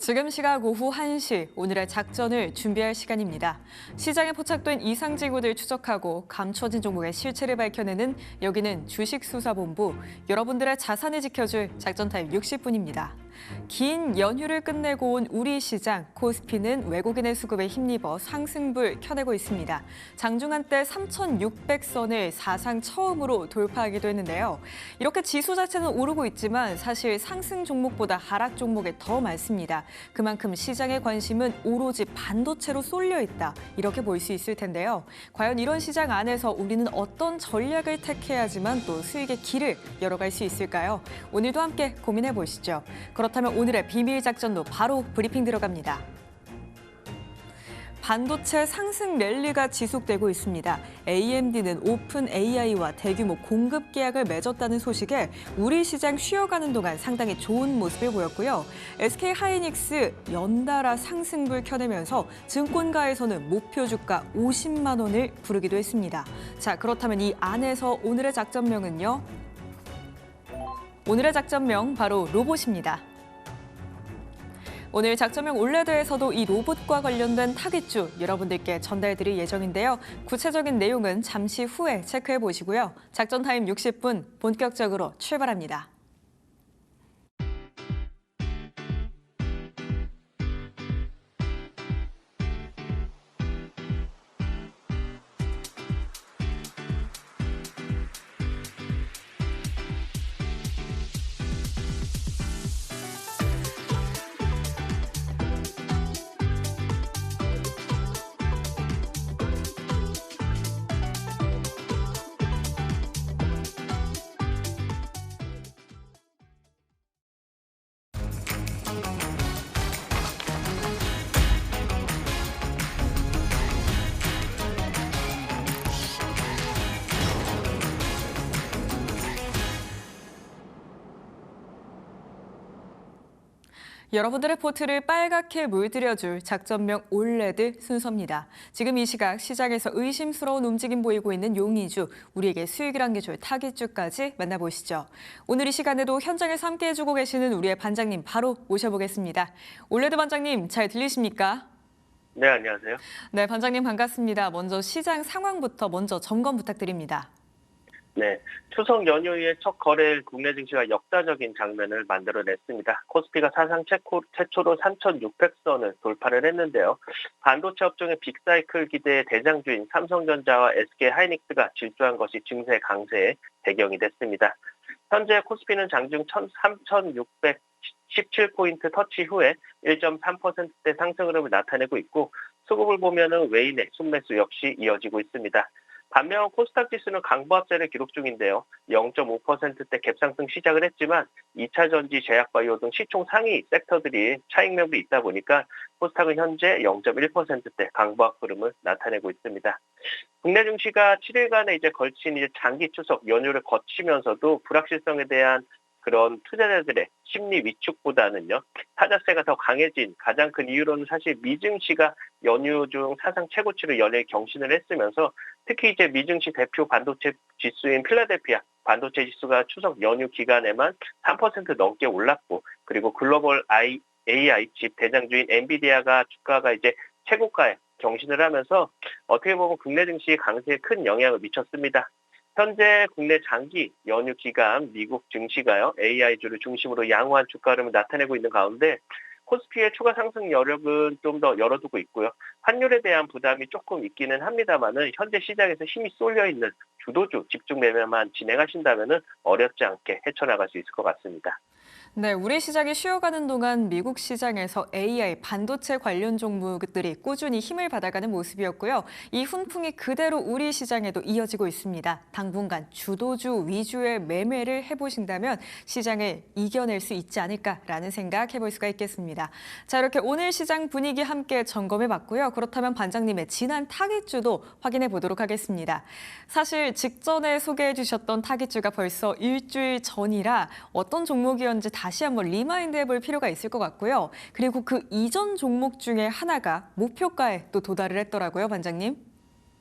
지금 시각 오후 1시, 오늘의 작전을 준비할 시간입니다. 시장에 포착된 이상지구들 추적하고 감춰진 종목의 실체를 밝혀내는 여기는 주식수사본부, 여러분들의 자산을 지켜줄 작전타임 60분입니다. 긴 연휴를 끝내고 온 우리 시장, 코스피는 외국인의 수급에 힘입어 상승불 켜내고 있습니다. 장중 한때 3,600선을 사상 처음으로 돌파하기도 했는데요. 이렇게 지수 자체는 오르고 있지만 사실 상승 종목보다 하락 종목이 더 많습니다. 그만큼 시장의 관심은 오로지 반도체로 쏠려 있다, 이렇게 볼 수 있을 텐데요. 과연 이런 시장 안에서 우리는 어떤 전략을 택해야지만 또 수익의 길을 열어갈 수 있을까요? 오늘도 함께 고민해 보시죠. 그렇다면 오늘의 비밀 작전도 바로 브리핑 들어갑니다. 반도체 상승 랠리가 지속되고 있습니다. AMD는 오픈 AI와 대규모 공급 계약을 맺었다는 소식에 우리 시장 쉬어가는 동안 상당히 좋은 모습을 보였고요. SK 하이닉스 연달아 상승불 켜내면서 증권가에서는 목표 주가 50만 원을 부르기도 했습니다. 자, 그렇다면 이 안에서 오늘의 작전명은요? 오늘의 작전명 바로 로봇입니다. 오늘 작전명 올레드에서도 이 로봇과 관련된 타깃주 여러분들께 전달드릴 예정인데요. 구체적인 내용은 잠시 후에 체크해 보시고요. 작전 타임 60분 본격적으로 출발합니다. 여러분들의 포트를 빨갛게 물들여줄 작전명 올레드 순서입니다. 지금 이 시각 시장에서 의심스러운 움직임 보이고 있는 용의주, 우리에게 수익을 안겨줄 타깃주까지 만나보시죠. 오늘 이 시간에도 현장에서 함께 해주고 계시는 우리의 반장님 바로 모셔보겠습니다. 올레드 반장님, 잘 들리십니까? 네, 안녕하세요. 네, 반장님 반갑습니다. 먼저 시장 상황부터 먼저 점검 부탁드립니다. 네, 추석 연휴의 첫 거래일 국내 증시가 역사적인 장면을 만들어냈습니다. 코스피가 사상 최초로 3,600선을 돌파를 했는데요. 반도체 업종의 빅사이클 기대의 대장주인 삼성전자와 SK 하이닉스가 질주한 것이 증세 강세의 배경이 됐습니다. 현재 코스피는 장중 3,617포인트 터치 후에 1.3%대 상승 흐름을 나타내고 있고, 수급을 보면은 외인의 순매수 역시 이어지고 있습니다. 반면 코스닥 지수는 강보합세를 기록 중인데요. 0.5%대 갭상승 시작을 했지만 2차 전지, 제약바이오 등 시총 상위 섹터들이 차익 매물이 있다 보니까 코스닥은 현재 0.1%대 강보합 흐름을 나타내고 있습니다. 국내 증시가 7일간의 이제 걸친 장기 추석 연휴를 거치면서도 불확실성에 대한 그런 투자자들의 심리 위축보다는요, 타자세가 더 강해진 가장 큰 이유로는 사실 미증시가 연휴 중 사상 최고치로 연일 경신을 했으면서, 특히 이제 미증시 대표 반도체 지수인 필라델피아 반도체 지수가 추석 연휴 기간에만 3% 넘게 올랐고, 그리고 글로벌 AI 칩 대장주인 엔비디아가 주가가 이제 최고가에 경신을 하면서 어떻게 보면 국내 증시 강세에 큰 영향을 미쳤습니다. 현재 국내 장기 연휴 기간 미국 증시가요, AI주를 중심으로 양호한 주가 흐름을 나타내고 있는 가운데 코스피의 추가 상승 여력은 좀 더 열어두고 있고요. 환율에 대한 부담이 조금 있기는 합니다만은 현재 시장에서 힘이 쏠려 있는 주도주 집중 매매만 진행하신다면은 어렵지 않게 헤쳐나갈 수 있을 것 같습니다. 네, 우리 시장이 쉬어가는 동안 미국 시장에서 AI, 반도체 관련 종목들이 꾸준히 힘을 받아가는 모습이었고요. 이 훈풍이 그대로 우리 시장에도 이어지고 있습니다. 당분간 주도주 위주의 매매를 해보신다면 시장을 이겨낼 수 있지 않을까라는 생각 해볼 수가 있겠습니다. 자, 이렇게 오늘 시장 분위기 함께 점검해봤고요. 그렇다면 반장님의 지난 타깃주도 확인해 보도록 하겠습니다. 사실 직전에 소개해 주셨던 타깃주가 벌써 일주일 전이라 어떤 종목이었는지 다시 한번 리마인드 해볼 필요가 있을 것 같고요. 그리고 그 이전 종목 중에 하나가 목표가에 또 도달을 했더라고요, 반장님.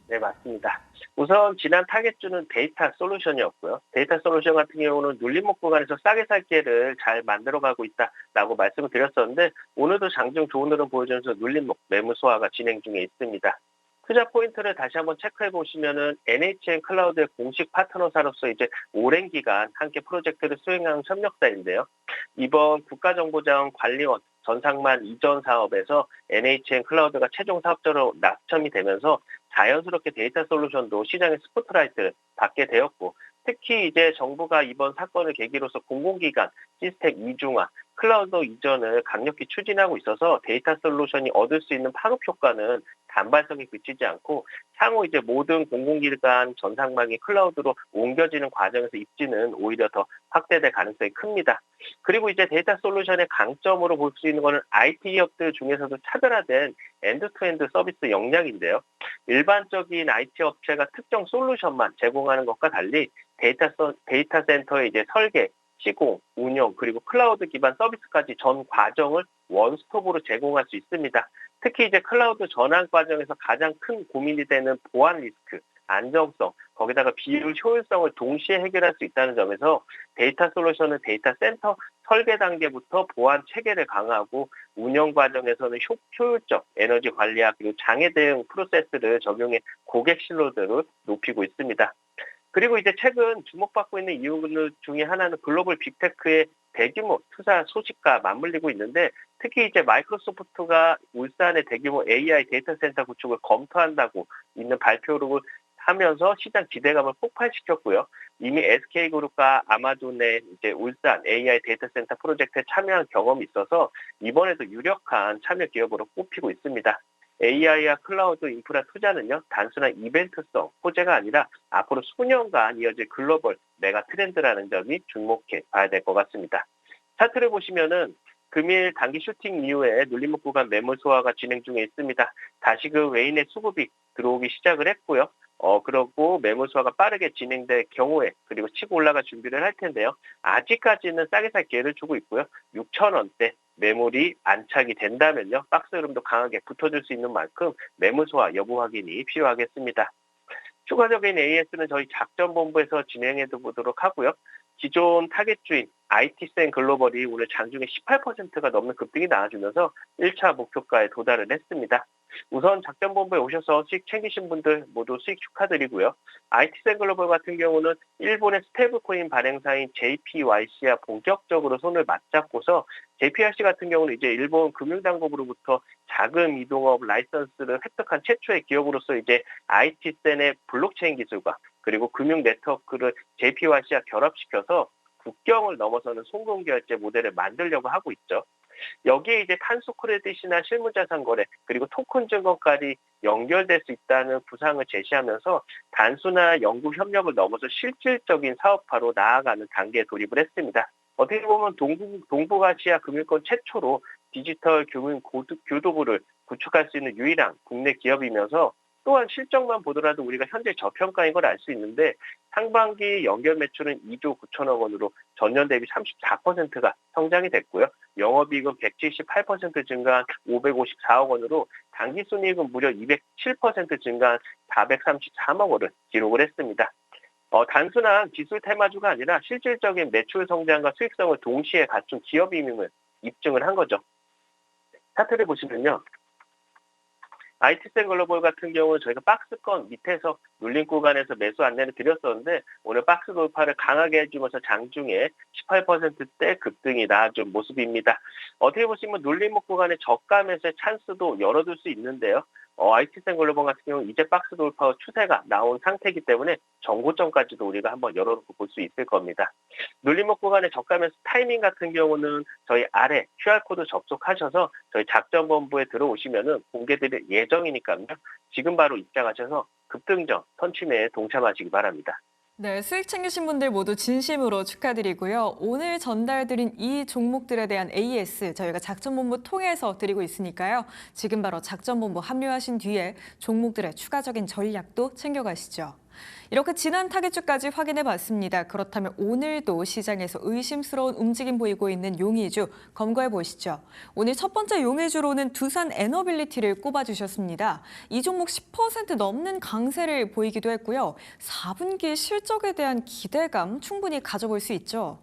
네, 맞습니다. 우선 지난 타겟주는 데이터 솔루션이었고요. 데이터 솔루션 같은 경우는 눌림목 구간에서 싸게 살 기회를 잘 만들어가고 있다라고 말씀을 드렸었는데 오늘도 장중 좋은 흐름 보여주면서 눌림목 매물 소화가 진행 중에 있습니다. 투자 포인트를 다시 한번 체크해 보시면은 NHN 클라우드의 공식 파트너사로서 이제 오랜 기간 함께 프로젝트를 수행한 협력사인데요. 이번 국가정보자원 관리원 전상만 이전 사업에서 NHN 클라우드가 최종 사업자로 낙점이 되면서 자연스럽게 데이터 솔루션도 시장의 스포트라이트를 받게 되었고, 특히 이제 정부가 이번 사건을 계기로서 공공기관 시스템 이중화, 클라우드 이전을 강력히 추진하고 있어서 데이터 솔루션이 얻을 수 있는 파급 효과는 단발성에 그치지 않고 향후 이제 모든 공공기관 전상망이 클라우드로 옮겨지는 과정에서 입지는 오히려 더 확대될 가능성이 큽니다. 그리고 이제 데이터 솔루션의 강점으로 볼 수 있는 것은 IT 기업들 중에서도 차별화된 엔드투엔드 서비스 역량인데요. 일반적인 IT 업체가 특정 솔루션만 제공하는 것과 달리 데이터 센터의 이제 설계, 시공, 운영, 그리고 클라우드 기반 서비스까지 전 과정을 원스톱으로 제공할 수 있습니다. 특히 이제 클라우드 전환 과정에서 가장 큰 고민이 되는 보안 리스크, 안정성, 거기다가 비율 효율성을 동시에 해결할 수 있다는 점에서 데이터 솔루션은 데이터 센터 설계 단계부터 보안 체계를 강화하고 운영 과정에서는 효율적 에너지 관리와 그리고 장애 대응 프로세스를 적용해 고객 신뢰도를 높이고 있습니다. 그리고 이제 최근 주목받고 있는 이유 중에 하나는 글로벌 빅테크의 대규모 투자 소식과 맞물리고 있는데, 특히 이제 마이크로소프트가 울산의 대규모 AI 데이터 센터 구축을 검토한다고 있는 발표를 하면서 시장 기대감을 폭발시켰고요. 이미 SK그룹과 아마존의 이제 울산 AI 데이터 센터 프로젝트에 참여한 경험이 있어서 이번에도 유력한 참여 기업으로 꼽히고 있습니다. AI와 클라우드 인프라 투자는요, 단순한 이벤트성 호재가 아니라 앞으로 수년간 이어질 글로벌 메가 트렌드라는 점이 주목해 봐야 될 것 같습니다. 차트를 보시면은 금일 단기 슈팅 이후에 눌림목 구간 매물 소화가 진행 중에 있습니다. 다시금 외인의 수급이 들어오기 시작을 했고요. 그러고 매물 소화가 빠르게 진행될 경우에 그리고 치고 올라갈 준비를 할 텐데요. 아직까지는 싸게 살 기회를 주고 있고요. 6,000원대 매물이 안착이 된다면요, 박스 흐름도 강하게 붙어줄 수 있는 만큼 매물 소화 여부 확인이 필요하겠습니다. 추가적인 AS는 저희 작전본부에서 진행해 보도록 하고요. 기존 타겟주인 IT센 글로벌이 오늘 장중에 18%가 넘는 급등이 나와주면서 1차 목표가에 도달을 했습니다. 우선 작전본부에 오셔서 수익 챙기신 분들 모두 수익 축하드리고요. IT센 글로벌 같은 경우는 일본의 스테이블코인 발행사인 JPYC와 본격적으로 손을 맞잡고서 JPYC 같은 경우는 이제 일본 금융당국으로부터 자금 이동업 라이선스를 획득한 최초의 기업으로서 이제 IT센의 블록체인 기술과 그리고 금융 네트워크를 JPYC와 결합시켜서 국경을 넘어서는 송금 결제 모델을 만들려고 하고 있죠. 여기에 이제 탄소 크레딧이나 실무자산 거래 그리고 토큰 증권까지 연결될 수 있다는 구상을 제시하면서 단순한 연구 협력을 넘어서 실질적인 사업화로 나아가는 단계에 돌입을 했습니다. 어떻게 보면 동북아시아 금융권 최초로 디지털 금융 교도부를 구축할 수 있는 유일한 국내 기업이면서 또한 실적만 보더라도 우리가 현재 저평가인 걸 알 수 있는데, 상반기 연결 매출은 2조 9천억 원으로 전년 대비 34%가 성장이 됐고요. 영업이익은 178% 증가한 554억 원으로 당기순이익은 무려 207% 증가한 433억 원을 기록을 했습니다. 단순한 기술 테마주가 아니라 실질적인 매출 성장과 수익성을 동시에 갖춘 기업임을 입증을 한 거죠. 차트를 보시면요. IT센 글로벌 같은 경우는 저희가 박스권 밑에서 눌림 구간에서 매수 안내를 드렸었는데 오늘 박스 돌파를 강하게 해주면서 장중에 18%대 급등이 나와준 모습입니다. 어떻게 보시면 눌림목 구간의 저가 매수의 찬스도 열어둘 수 있는데요. IT센 글로벌 같은 경우는 이제 박스 돌파 추세가 나온 상태이기 때문에 정고점까지도 우리가 한번 열어놓고 볼 수 있을 겁니다. 눌림목 구간의 저가 매수 타이밍 같은 경우는 저희 아래 QR코드 접속하셔서 저희 작전본부에 들어오시면은 공개드릴 예정이니까요. 지금 바로 입장하셔서 급등전 선취매에 동참하시기 바랍니다. 네, 수익 챙기신 분들 모두 진심으로 축하드리고요. 오늘 전달드린 이 종목들에 대한 AS 저희가 작전본부 통해서 드리고 있으니까요. 지금 바로 작전본부 합류하신 뒤에 종목들의 추가적인 전략도 챙겨가시죠. 이렇게 지난 타겟주까지 확인해 봤습니다. 그렇다면 오늘도 시장에서 의심스러운 움직임 보이고 있는 용의주 검거해 보시죠. 오늘 첫 번째 용의주로는 두산 에너빌리티를 꼽아주셨습니다. 이 종목 10% 넘는 강세를 보이기도 했고요. 4분기 실적에 대한 기대감 충분히 가져볼 수 있죠.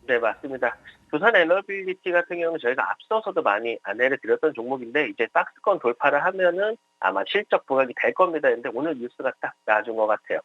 네, 맞습니다. 두산 에너빌리티 같은 경우는 저희가 앞서서도 많이 안내를 드렸던 종목인데 이제 박스권 돌파를 하면은 아마 실적 부각이 될 겁니다. 근데 오늘 뉴스가 딱 나와준 것 같아요.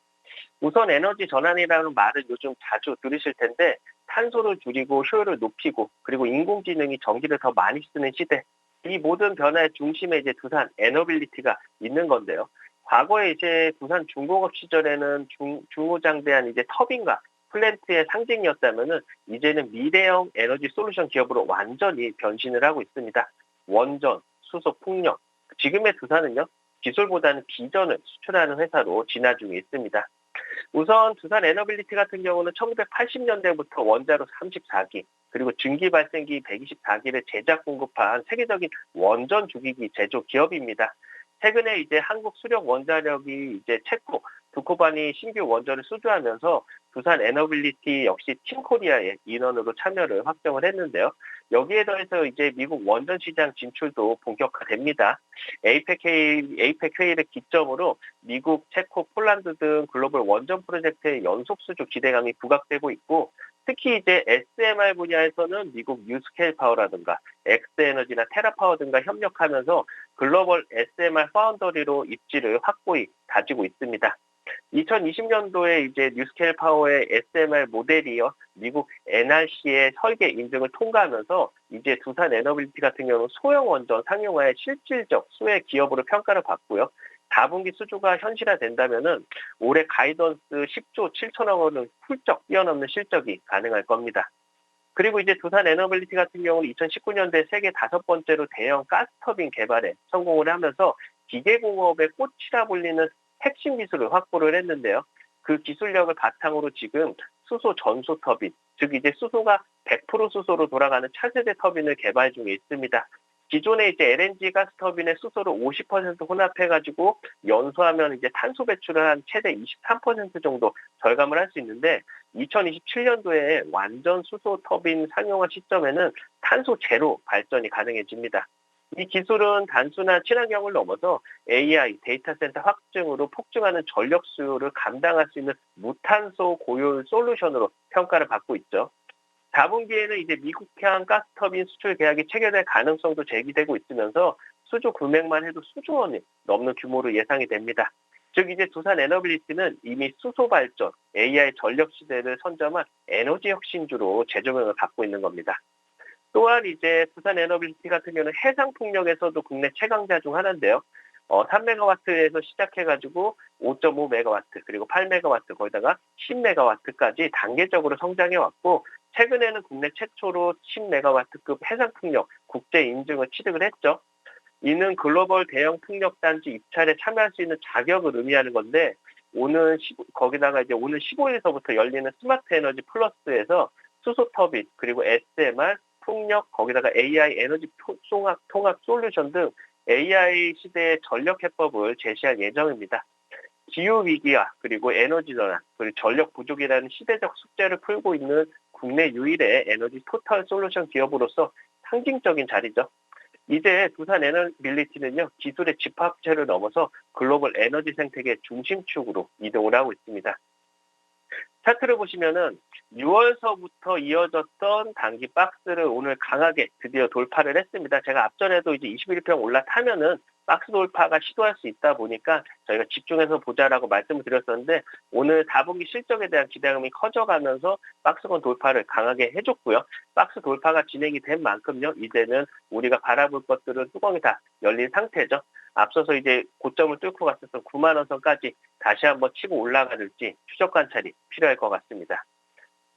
우선 에너지 전환이라는 말을 요즘 자주 들으실 텐데 탄소를 줄이고 효율을 높이고 그리고 인공지능이 전기를 더 많이 쓰는 시대, 이 모든 변화의 중심에 이제 두산 에너빌리티가 있는 건데요. 과거에 이제 두산 중공업 시절에는 중후장대한 이제 터빈과 플랜트의 상징이었다면은 이제는 미래형 에너지 솔루션 기업으로 완전히 변신을 하고 있습니다. 원전, 수소, 풍력. 지금의 두산은요, 기술보다는 비전을 수출하는 회사로 진화 중에 있습니다. 우선 두산 에너빌리티 같은 경우는 1980년대부터 원자로 34기, 그리고 증기 발생기 124기를 제작 공급한 세계적인 원전 주기기 제조 기업입니다. 최근에 이제 한국 수력 원자력이 이제 체코 두코바니 신규 원전을 수주하면서 두산 에너빌리티 역시 팀코리아의 인원으로 참여를 확정을 했는데요. 여기에 더해서 이제 미국 원전 시장 진출도 본격화됩니다. 에이펙 회의를 기점으로 미국, 체코, 폴란드 등 글로벌 원전 프로젝트의 연속 수주 기대감이 부각되고 있고, 특히 이제 SMR 분야에서는 미국 뉴스케일 파워라든가 엑스에너지나 테라파워 등과 협력하면서 글로벌 SMR 파운더리로 입지를 확고히 다지고 있습니다. 2020년도에 이제 뉴스케일 파워의 SMR 모델이요, 미국 NRC의 설계 인증을 통과하면서 이제 두산 에너빌리티 같은 경우는 소형 원전 상용화의 실질적 수혜 기업으로 평가를 받고요. 4분기 수주가 현실화된다면은 올해 가이던스 10조 7천억 원을 훌쩍 뛰어넘는 실적이 가능할 겁니다. 그리고 이제 두산 에너빌리티 같은 경우는 2019년도에 세계 5번째로 대형 가스터빈 개발에 성공을 하면서 기계공업의 꽃이라 불리는 핵심 기술을 확보를 했는데요. 그 기술력을 바탕으로 지금 수소 전소 터빈, 즉 이제 수소가 100% 수소로 돌아가는 차세대 터빈을 개발 중에 있습니다. 기존에 이제 LNG 가스 터빈에 수소를 50% 혼합해가지고 연소하면 이제 탄소 배출을 한 최대 23% 정도 절감을 할 수 있는데, 2027년도에 완전 수소 터빈 상용화 시점에는 탄소 제로 발전이 가능해집니다. 이 기술은 단순한 친환경을 넘어서 AI, 데이터 센터 확증으로 폭증하는 전력 수요를 감당할 수 있는 무탄소 고효율 솔루션으로 평가를 받고 있죠. 4분기에는 이제 미국향 가스터빈 수출 계약이 체결될 가능성도 제기되고 있으면서 수주 금액만 해도 수조 원이 넘는 규모로 예상이 됩니다. 즉 이제 두산 에너빌리티는 이미 수소 발전, AI 전력 시대를 선점한 에너지 혁신주로 재조명을 받고 있는 겁니다. 또한 이제 두산 에너빌리티 같은 경우는 해상 풍력에서도 국내 최강자 중 하나인데요. 3메가와트에서 시작해가지고 5.5메가와트, 그리고 8메가와트, 거기다가 10메가와트까지 단계적으로 성장해왔고, 최근에는 국내 최초로 10메가와트급 해상풍력 국제 인증을 취득을 했죠. 이는 글로벌 대형 풍력단지 입찰에 참여할 수 있는 자격을 의미하는 건데, 거기다가 이제 오늘 15일서부터 열리는 스마트 에너지 플러스에서 수소 터빈, 그리고 SMR, 풍력, 거기다가 AI 에너지 통합 솔루션 등 AI 시대의 전력 해법을 제시할 예정입니다. 기후위기와 그리고 에너지 전환, 그리고 전력 부족이라는 시대적 숙제를 풀고 있는 국내 유일의 에너지 토탈 솔루션 기업으로서 상징적인 자리죠. 이제 두산 에너빌리티는요, 기술의 집합체를 넘어서 글로벌 에너지 생태계 중심축으로 이동을 하고 있습니다. 차트를 보시면은 6월서부터 이어졌던 단기 박스를 오늘 강하게 드디어 돌파를 했습니다. 제가 앞전에도 이제 21평 올라타면은 박스 돌파가 시도할 수 있다 보니까 저희가 집중해서 보자라고 말씀을 드렸었는데, 오늘 4분기 실적에 대한 기대감이 커져가면서 박스권 돌파를 강하게 해줬고요. 박스 돌파가 진행이 된 만큼요, 이제는 우리가 바라볼 것들은 뚜껑이 다 열린 상태죠. 앞서서 이제 고점을 뚫고 갔었던 9만 원 선까지 다시 한번 치고 올라가는지 추적 관찰이 필요할 것 같습니다.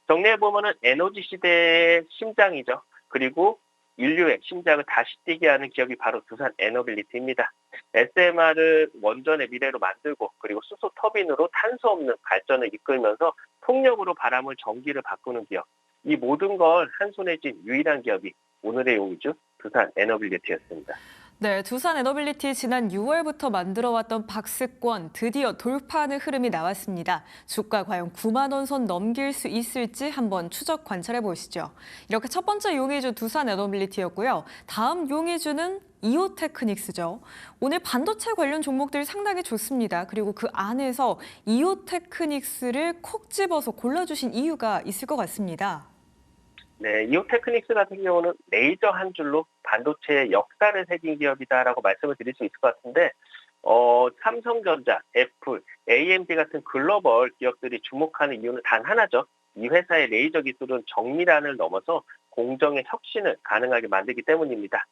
정리해보면은 에너지 시대의 심장이죠. 그리고 인류의 심장을 다시 뛰게 하는 기업이 바로 두산 에너빌리티입니다. SMR을 원전의 미래로 만들고, 그리고 수소 터빈으로 탄소 없는 발전을 이끌면서 풍력으로 바람을 전기를 바꾸는 기업. 이 모든 걸 한 손에 쥔 유일한 기업이 오늘의 용의주 두산 에너빌리티였습니다. 네, 두산 에너빌리티 지난 6월부터 만들어왔던 박스권 드디어 돌파하는 흐름이 나왔습니다. 주가 과연 9만 원 선 넘길 수 있을지 한번 추적 관찰해 보시죠. 이렇게 첫 번째 용의주 두산 에너빌리티였고요. 다음 용의주는 이오테크닉스죠. 오늘 반도체 관련 종목들 상당히 좋습니다. 그리고 그 안에서 이오테크닉스를 콕 집어서 골라주신 이유가 있을 것 같습니다. 네, 이오테크닉스 같은 경우는 레이저 한 줄로 반도체의 역사를 새긴 기업이다라고 말씀을 드릴 수 있을 것 같은데, 삼성전자, 애플, AMD 같은 글로벌 기업들이 주목하는 이유는 단 하나죠. 이 회사의 레이저 기술은 정밀한을 넘어서 공정의 혁신을 가능하게 만들기 때문입니다.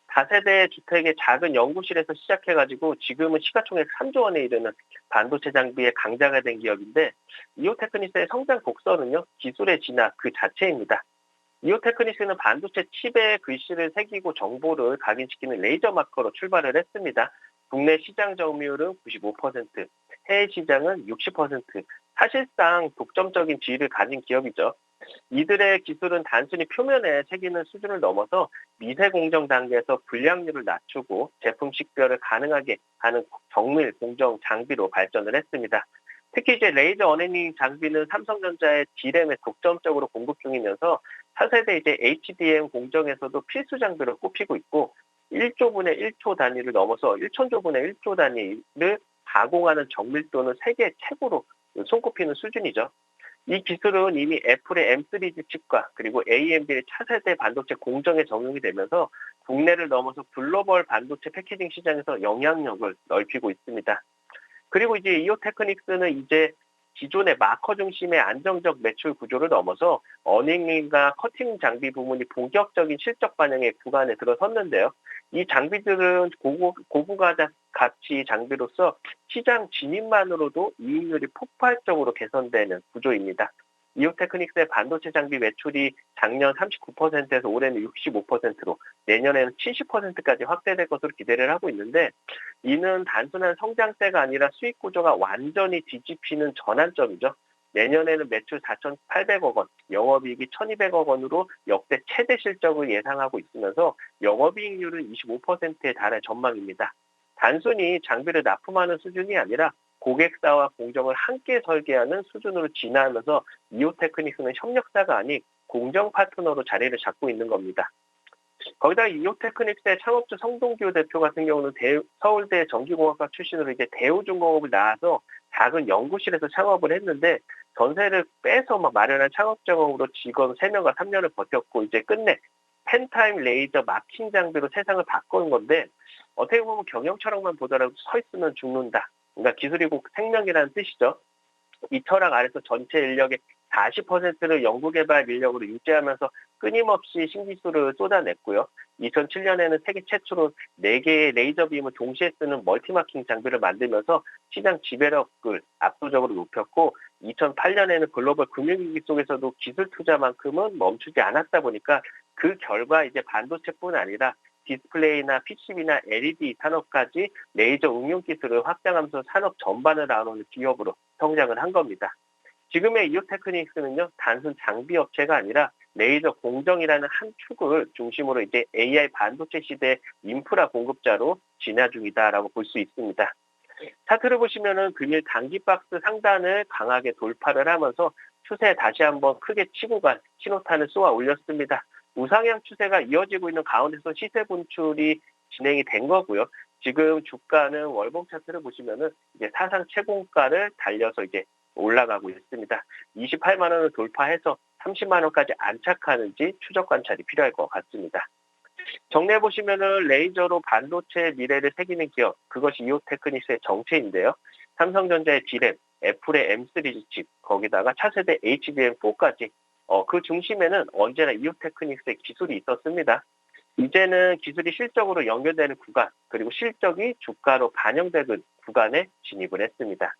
다세대 주택의 작은 연구실에서 시작해가지고 지금은 시가총액 3조 원에 이르는 반도체 장비의 강자가 된 기업인데, 이오테크닉스의 성장 곡선은요, 기술의 진화 그 자체입니다. 이오테크닉스는 반도체 칩에 글씨를 새기고 정보를 각인시키는 레이저 마커로 출발을 했습니다. 국내 시장 점유율은 95%, 해외 시장은 60%, 사실상 독점적인 지위를 가진 기업이죠. 이들의 기술은 단순히 표면에 새기는 수준을 넘어서 미세 공정 단계에서 불량률을 낮추고 제품 식별을 가능하게 하는 정밀 공정 장비로 발전을 했습니다. 특히 이제 레이저 어네닝 장비는 삼성전자의 D램에 독점적으로 공급 중이면서 차세대 이제 HDM 공정에서도 필수 장비로 꼽히고 있고 1조분의 1초 단위를 넘어서 1천조분의 1조 단위를 가공하는 정밀도는 세계 최고로 손꼽히는 수준이죠. 이 기술은 이미 애플의 M3 칩과 그리고 AMD의 차세대 반도체 공정에 적용이 되면서 국내를 넘어서 글로벌 반도체 패키징 시장에서 영향력을 넓히고 있습니다. 그리고 이제 이오테크닉스는 이제 기존의 마커 중심의 안정적 매출 구조를 넘어서 어닝과 커팅 장비 부문이 본격적인 실적 반영의 구간에 들어섰는데요. 이 장비들은 고부가 가치 장비로서 시장 진입만으로도 이익률이 폭발적으로 개선되는 구조입니다. 이오테크닉스의 반도체 장비 매출이 작년 39%에서 올해는 65%로 내년에는 70%까지 확대될 것으로 기대를 하고 있는데, 이는 단순한 성장세가 아니라 수익 구조가 완전히 뒤집히는 전환점이죠. 내년에는 매출 4,800억 원, 영업이익이 1,200억 원으로 역대 최대 실적을 예상하고 있으면서 영업이익률은 25%에 달할 전망입니다. 단순히 장비를 납품하는 수준이 아니라 고객사와 공정을 함께 설계하는 수준으로 진화하면서 이오테크닉스는 협력사가 아닌 공정 파트너로 자리를 잡고 있는 겁니다. 거기다가 이오테크닉스의 창업주 성동규 대표 같은 경우는 서울대 전기공학과 출신으로 이제 대우중공업을 나와서 작은 연구실에서 창업을 했는데 전세를 빼서 마련한 창업 경험으로 직원 3명과 3년을 버텼고 이제 끝내 펜타임 레이저 마킹 장비로 세상을 바꾸는 건데, 어떻게 보면 경영 철학만 보더라도 서 있으면 죽는다. 그러니까 기술이고 생명이라는 뜻이죠. 이 철학 아래서 전체 인력의 40%를 연구개발 인력으로 유지하면서 끊임없이 신기술을 쏟아냈고요. 2007년에는 세계 최초로 4개의 레이저 빔을 동시에 쓰는 멀티마킹 장비를 만들면서 시장 지배력을 압도적으로 높였고, 2008년에는 글로벌 금융위기 속에서도 기술 투자만큼은 멈추지 않았다 보니까 그 결과 이제 반도체뿐 아니라 디스플레이나 PCB나 LED 산업까지 레이저 응용 기술을 확장하면서 산업 전반을 나누는 기업으로 성장을 한 겁니다. 지금의 이오테크닉스는요, 단순 장비 업체가 아니라 레이저 공정이라는 한 축을 중심으로 이제 AI 반도체 시대 인프라 공급자로 진화 중이다라고 볼 수 있습니다. 차트를 보시면은 금일 단기 박스 상단을 강하게 돌파를 하면서 추세 다시 한번 크게 치고 간 신호탄을 쏘아 올렸습니다. 우상향 추세가 이어지고 있는 가운데서 시세 분출이 진행이 된 거고요. 지금 주가는 월봉 차트를 보시면은 이제 사상 최고가를 달려서 이제 올라가고 있습니다. 28만 원을 돌파해서 30만 원까지 안착하는지 추적 관찰이 필요할 것 같습니다. 정리해 보시면은 레이저로 반도체 미래를 새기는 기업, 그것이 이오테크닉스의 정체인데요. 삼성전자의 D램, 애플의 M3 칩, 거기다가 차세대 HBM4까지 그 중심에는 언제나 이오테크닉스의 기술이 있었습니다. 이제는 기술이 실적으로 연결되는 구간, 그리고 실적이 주가로 반영되는 구간에 진입을 했습니다.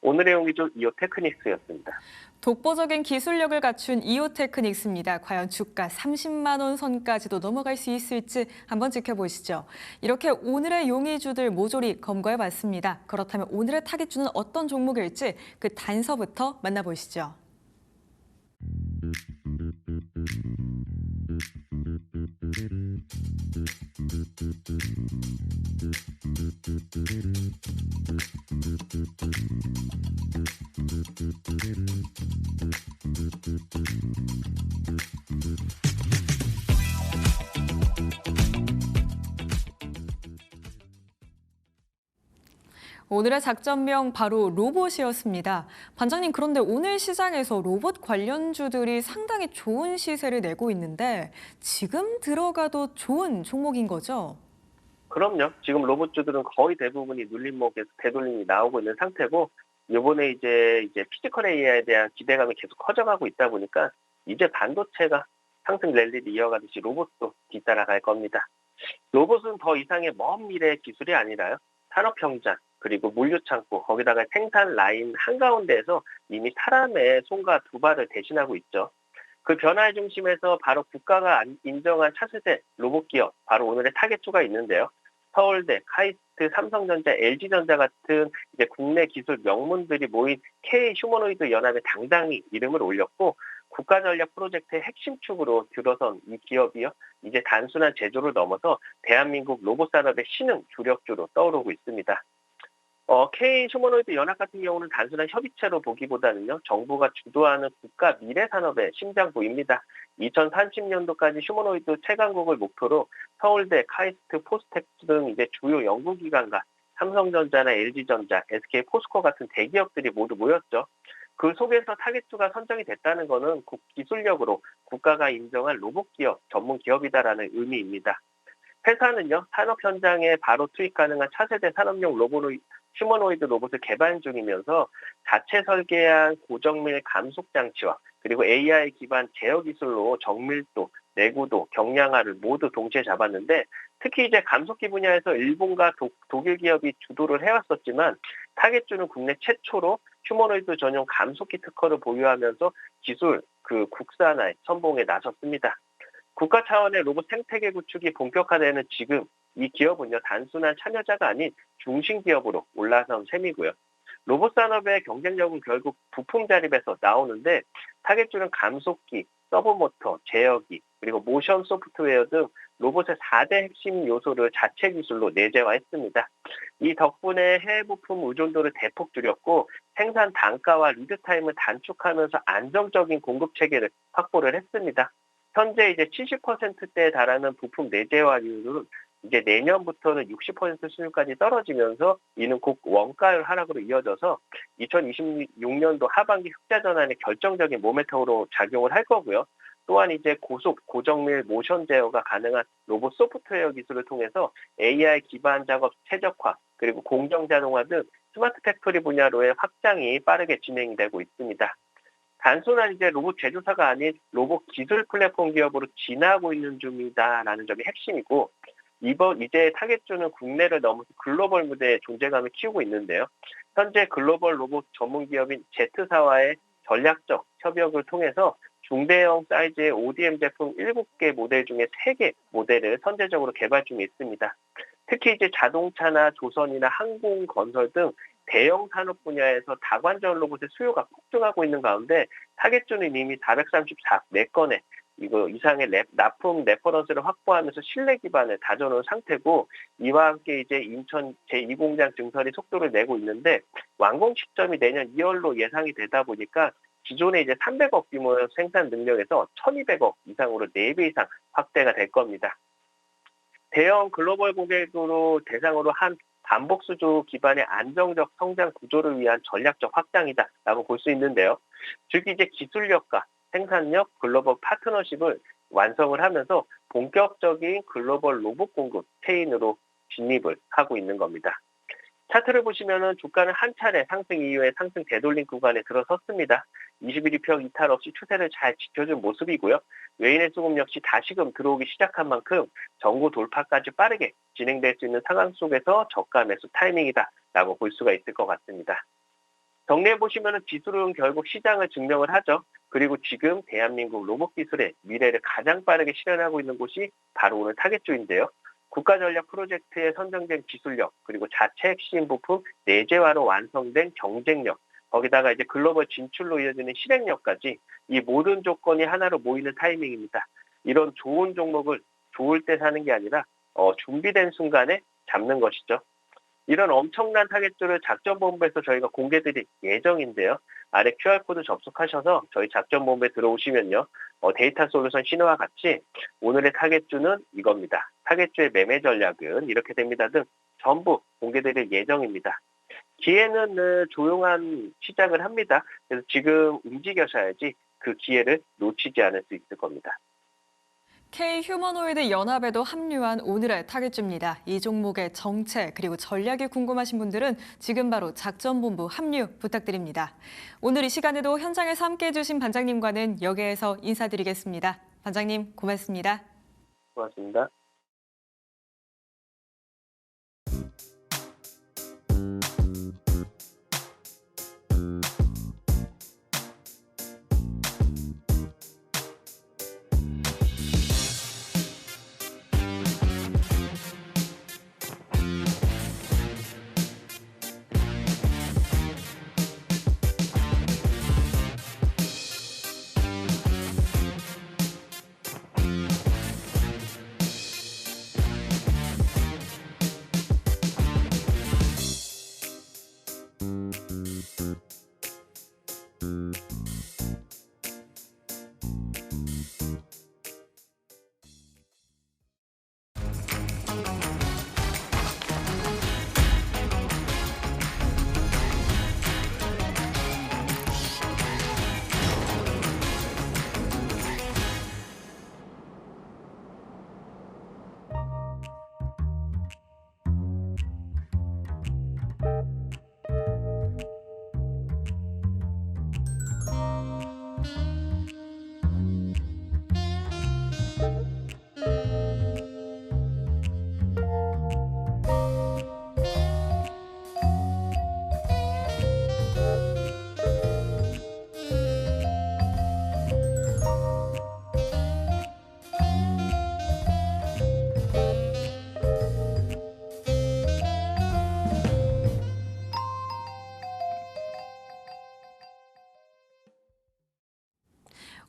오늘의 용의주 이오테크닉스였습니다. 독보적인 기술력을 갖춘 이오테크닉스입니다. 과연 주가 30만 원 선까지도 넘어갈 수 있을지 한번 지켜보시죠. 이렇게 오늘의 용의주들 모조리 검거해봤습니다. 그렇다면 오늘의 타깃주는 어떤 종목일지 그 단서부터 만나보시죠. 오늘의 작전명 바로 로봇이었습니다. 반장님, 그런데 오늘 시장에서 로봇 관련주들이 상당히 좋은 시세를 내고 있는데 지금 들어가도 좋은 종목인 거죠? 그럼요. 지금 로봇주들은 거의 대부분이 눌림목에서 되돌림이 나오고 있는 상태고, 요번에 이제 피지컬 AI에 대한 기대감이 계속 커져가고 있다 보니까 이제 반도체가 상승 랠리를 이어가듯이 로봇도 뒤따라갈 겁니다. 로봇은 더 이상의 먼 미래의 기술이 아니라요. 산업 현장, 그리고 물류 창고, 거기다가 생산 라인 한가운데에서 이미 사람의 손과 두 발을 대신하고 있죠. 그 변화의 중심에서 바로 국가가 인정한 차세대 로봇 기업, 바로 오늘의 타겟주가 있는데요. 서울대, 카이스트, 삼성전자, LG전자 같은 이제 국내 기술 명문들이 모인 K 휴머노이드 연합에 당당히 이름을 올렸고, 국가전략 프로젝트의 핵심 축으로 들어선 이 기업이요. 이제 단순한 제조를 넘어서 대한민국 로봇 산업의 신흥 주력주로 떠오르고 있습니다. K 휴머노이드 연합 같은 경우는 단순한 협의체로 보기보다는요, 정부가 주도하는 국가 미래 산업의 심장부입니다. 2030년도까지 휴머노이드 최강국을 목표로 서울대, 카이스트, 포스텍스 등 이제 주요 연구기관과 삼성전자나 LG전자, SK 포스코 같은 대기업들이 모두 모였죠. 그 속에서 타겟주가 선정이 됐다는 것은 기술력으로 국가가 인정한 로봇 기업, 전문 기업이다라는 의미입니다. 회사는요, 산업 현장에 바로 투입 가능한 차세대 산업용 휴머노이드 로봇을 개발 중이면서 자체 설계한 고정밀 감속 장치와 그리고 AI 기반 제어 기술로 정밀도, 내구도, 경량화를 모두 동시에 잡았는데, 특히 이제 감속기 분야에서 일본과 독일 기업이 주도를 해왔었지만 타겟주는 국내 최초로 휴머노이드 전용 감속기 특허를 보유하면서 기술 국산화의 선봉에 나섰습니다. 국가 차원의 로봇 생태계 구축이 본격화되는 지금 이 기업은요, 단순한 참여자가 아닌 중심 기업으로 올라선 셈이고요. 로봇 산업의 경쟁력은 결국 부품 자립에서 나오는데, 타겟주는 감속기, 서브모터, 제어기, 그리고 모션 소프트웨어 등 로봇의 4대 핵심 요소를 자체 기술로 내재화했습니다. 이 덕분에 해외 부품 의존도를 대폭 줄였고, 생산 단가와 리드타임을 단축하면서 안정적인 공급 체계를 확보를 했습니다. 현재 이제 70%대에 달하는 부품 내재화율은 이제 내년부터는 60% 수준까지 떨어지면서 이는 곧 원가율 하락으로 이어져서 2026년도 하반기 흑자 전환에 결정적인 모멘텀으로 작용을 할 거고요. 또한 이제 고속, 고정밀 모션 제어가 가능한 로봇 소프트웨어 기술을 통해서 AI 기반 작업 최적화, 그리고 공정 자동화 등 스마트 팩토리 분야로의 확장이 빠르게 진행되고 있습니다. 단순한 이제 로봇 제조사가 아닌 로봇 기술 플랫폼 기업으로 진화하고 있는 중이다라는 점이 핵심이고, 이제 타겟주는 국내를 넘어서 글로벌 무대에 존재감을 키우고 있는데요. 현재 글로벌 로봇 전문 기업인 Z사와의 전략적 협력을 통해서 중대형 사이즈의 ODM 제품 7개 모델 중에 3개 모델을 선제적으로 개발 중에 있습니다. 특히 이제 자동차나 조선이나 항공 건설 등 대형 산업 분야에서 다관절 로봇의 수요가 폭증하고 있는 가운데, 타겟주는 이미 434건의 이상의 납품 레퍼런스를 확보하면서 신뢰 기반을 다져놓은 상태고, 이와 함께 이제 인천 제2공장 증설이 속도를 내고 있는데, 완공 시점이 내년 2월로 예상이 되다 보니까 기존의 이제 300억 규모의 생산 능력에서 1,200억 이상으로 4배 이상 확대가 될 겁니다. 대형 글로벌 고객으로 대상으로 한 반복 수주 기반의 안정적 성장 구조를 위한 전략적 확장이다라고 볼 수 있는데요. 즉 이제 기술력과 생산력, 글로벌 파트너십을 완성을 하면서 본격적인 글로벌 로봇 공급 체인으로 진입을 하고 있는 겁니다. 차트를 보시면은 주가는 한 차례 상승 이후에 상승 되돌림 구간에 들어섰습니다. 21일평 이탈 없이 추세를 잘 지켜준 모습이고요. 외인의 수급 역시 다시금 들어오기 시작한 만큼 전고 돌파까지 빠르게 진행될 수 있는 상황 속에서 저가 매수 타이밍이다라고 볼 수가 있을 것 같습니다. 정리해보시면 기술은 결국 시장을 증명을 하죠. 그리고 지금 대한민국 로봇 기술의 미래를 가장 빠르게 실현하고 있는 곳이 바로 오늘 타겟주인데요. 국가전략 프로젝트에 선정된 기술력, 그리고 자체 핵심 부품 내재화로 완성된 경쟁력, 거기다가 이제 글로벌 진출로 이어지는 실행력까지 이 모든 조건이 하나로 모이는 타이밍입니다. 이런 좋은 종목을 좋을 때 사는 게 아니라 준비된 순간에 잡는 것이죠. 이런 엄청난 타겟주를 작전본부에서 저희가 공개드릴 예정인데요. 아래 QR코드 접속하셔서 저희 작전본부에 들어오시면요. 데이터 솔루션 신호와 같이 오늘의 타겟주는 이겁니다. 타겟주의 매매 전략은 이렇게 됩니다 등 전부 공개드릴 예정입니다. 기회는 조용한 시작을 합니다. 그래서 지금 움직여셔야지 그 기회를 놓치지 않을 수 있을 겁니다. K휴머노이드 연합에도 합류한 오늘의 타겟주입니다. 이 종목의 정체 그리고 전략이 궁금하신 분들은 지금 바로 작전본부 합류 부탁드립니다. 오늘 이 시간에도 현장에서 함께해 주신 반장님과는 여기에서 인사드리겠습니다. 반장님 고맙습니다. 고맙습니다.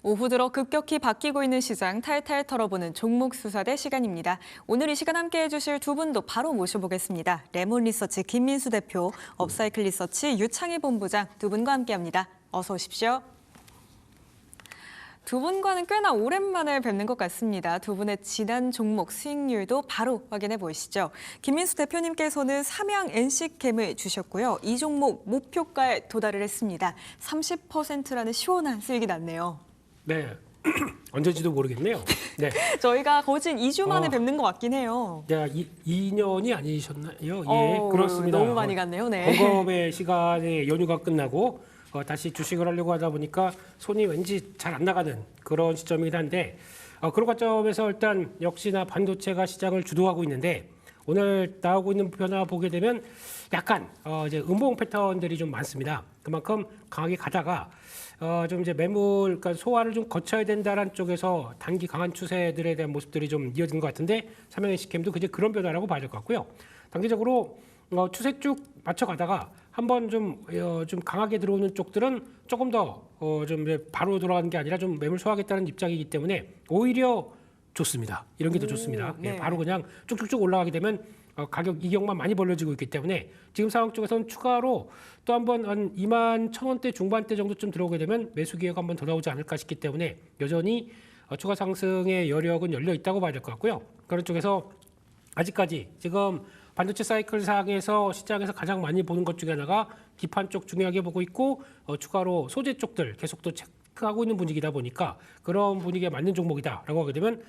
오후 들어 급격히 바뀌고 있는 시장 탈탈 털어보는 종목 수사대 시간입니다. 오늘 이 시간 함께해 주실 두 분도 바로 모셔보겠습니다. 레몬 리서치 김민수 대표, 업사이클 리서치 유창희 본부장 두 분과 함께합니다. 어서 오십시오. 두 분과는 꽤나 오랜만에 뵙는 것 같습니다. 두 분의 지난 종목 수익률도 바로 확인해 보시죠. 김민수 대표님께서는 삼양 NC캠을 주셨고요. 이 종목 목표가에 도달을 했습니다. 30%라는 시원한 수익이 났네요. 네, 언제인지도 모르겠네요. 네, 저희가 거진 2주 만에 뵙는 것 같긴 해요. 네, 2년이 아니셨나요? 예, 그렇습니다. 너무 많이 갔네요. 네. 공급의 시간에 연휴가 끝나고 다시 주식을 하려고 하다 보니까 손이 왠지 잘 안 나가는 그런 시점이긴 한데 그런 관점에서 일단 역시나 반도체가 시장을 주도하고 있는데 오늘 나오고 있는 변화 보게 되면 약간 이제 음봉 패턴들이 좀 많습니다. 그만큼 강하게 가다가 좀 이제 매물, 그러니까 소화를 좀 거쳐야 된다라는 쪽에서 단기 강한 추세들에 대한 모습들이 좀 이어지는 것 같은데 삼양 NC캠도 이제 그런 변화라고 봐야 될 것 같고요. 단기적으로 추세 쭉 맞춰가다가 한번 좀 강하게 들어오는 쪽들은 조금 더 좀 바로 돌아가는 게 아니라 좀 매물 소화하겠다는 입장이기 때문에 오히려 좋습니다. 이런 게 더 좋습니다. 네. 예, 바로 그냥 쭉쭉쭉 올라가게 되면 가격 이격만 많이 벌려지고 있기 때문에 지금 상황 쪽에서는 추가로 또 한번 한 2만 1,000원대 중반대 정도쯤 들어오게 되면 매수 기회가 한번 더 나오지 않을까 싶기 때문에 여전히 추가 상승의 여력은 열려 있다고 봐야 될 것 같고요. 그런 쪽에서 아직까지 지금 반도체 사이클 상에서 시장에서 가장 많이 보는 것 중에 하나가 기판 쪽 중요하게 보고 있고 추가로 소재 쪽들 계속 또 체크하고 있는 분위기다 보니까 그런 분위기에 맞는 종목이다라고 하게 되면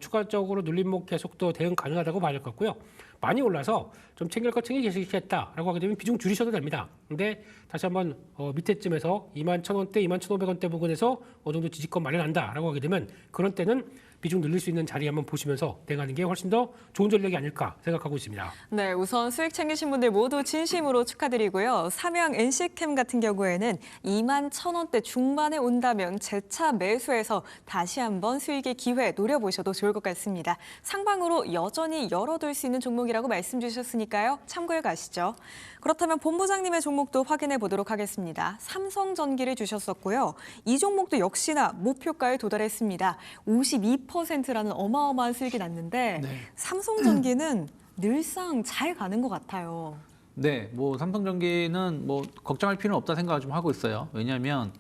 추가적으로 눌림목 계속 또 대응 가능하다고 봐야 될 것 같고요. 많이 올라서 좀 챙길 거 챙기겠다라고 하게 되면 비중 줄이셔도 됩니다. 근데 다시 한번 밑에쯤에서 2만 1,000원대, 2만 1,500원대 부근에서 어느 정도 지지권 마련한다라고 하게 되면 그런 때는 비중 늘릴 수 있는 자리 한번 보시면서 대응하는 게 훨씬 더 좋은 전략이 아닐까 생각하고 있습니다. 네, 우선 수익 챙기신 분들 모두 진심으로 축하드리고요. 삼양 NC캠 같은 경우에는 2만 1,000원대 중반에 온다면 재차 매수해서 다시 한번 수익의 기회 노려보셔도 좋을 것 같습니다. 상방으로 여전히 열어둘 수 있는 종목이라고 말씀 주셨으니까요. 참고해 가시죠. 그렇다면 본부장님의 종목도 확인해 보도록 하겠습니다. 삼성전기를 주셨었고요. 이 종목도 역시나 목표가에 도달했습니다. 52%라는 어마어마한 수익이 났는데 네. 삼성전기는 늘상 잘 가는 것 같아요. 네, 뭐 삼성전기는 뭐 걱정할 필요는 없다 생각을 좀 하고 있어요. 왜냐하면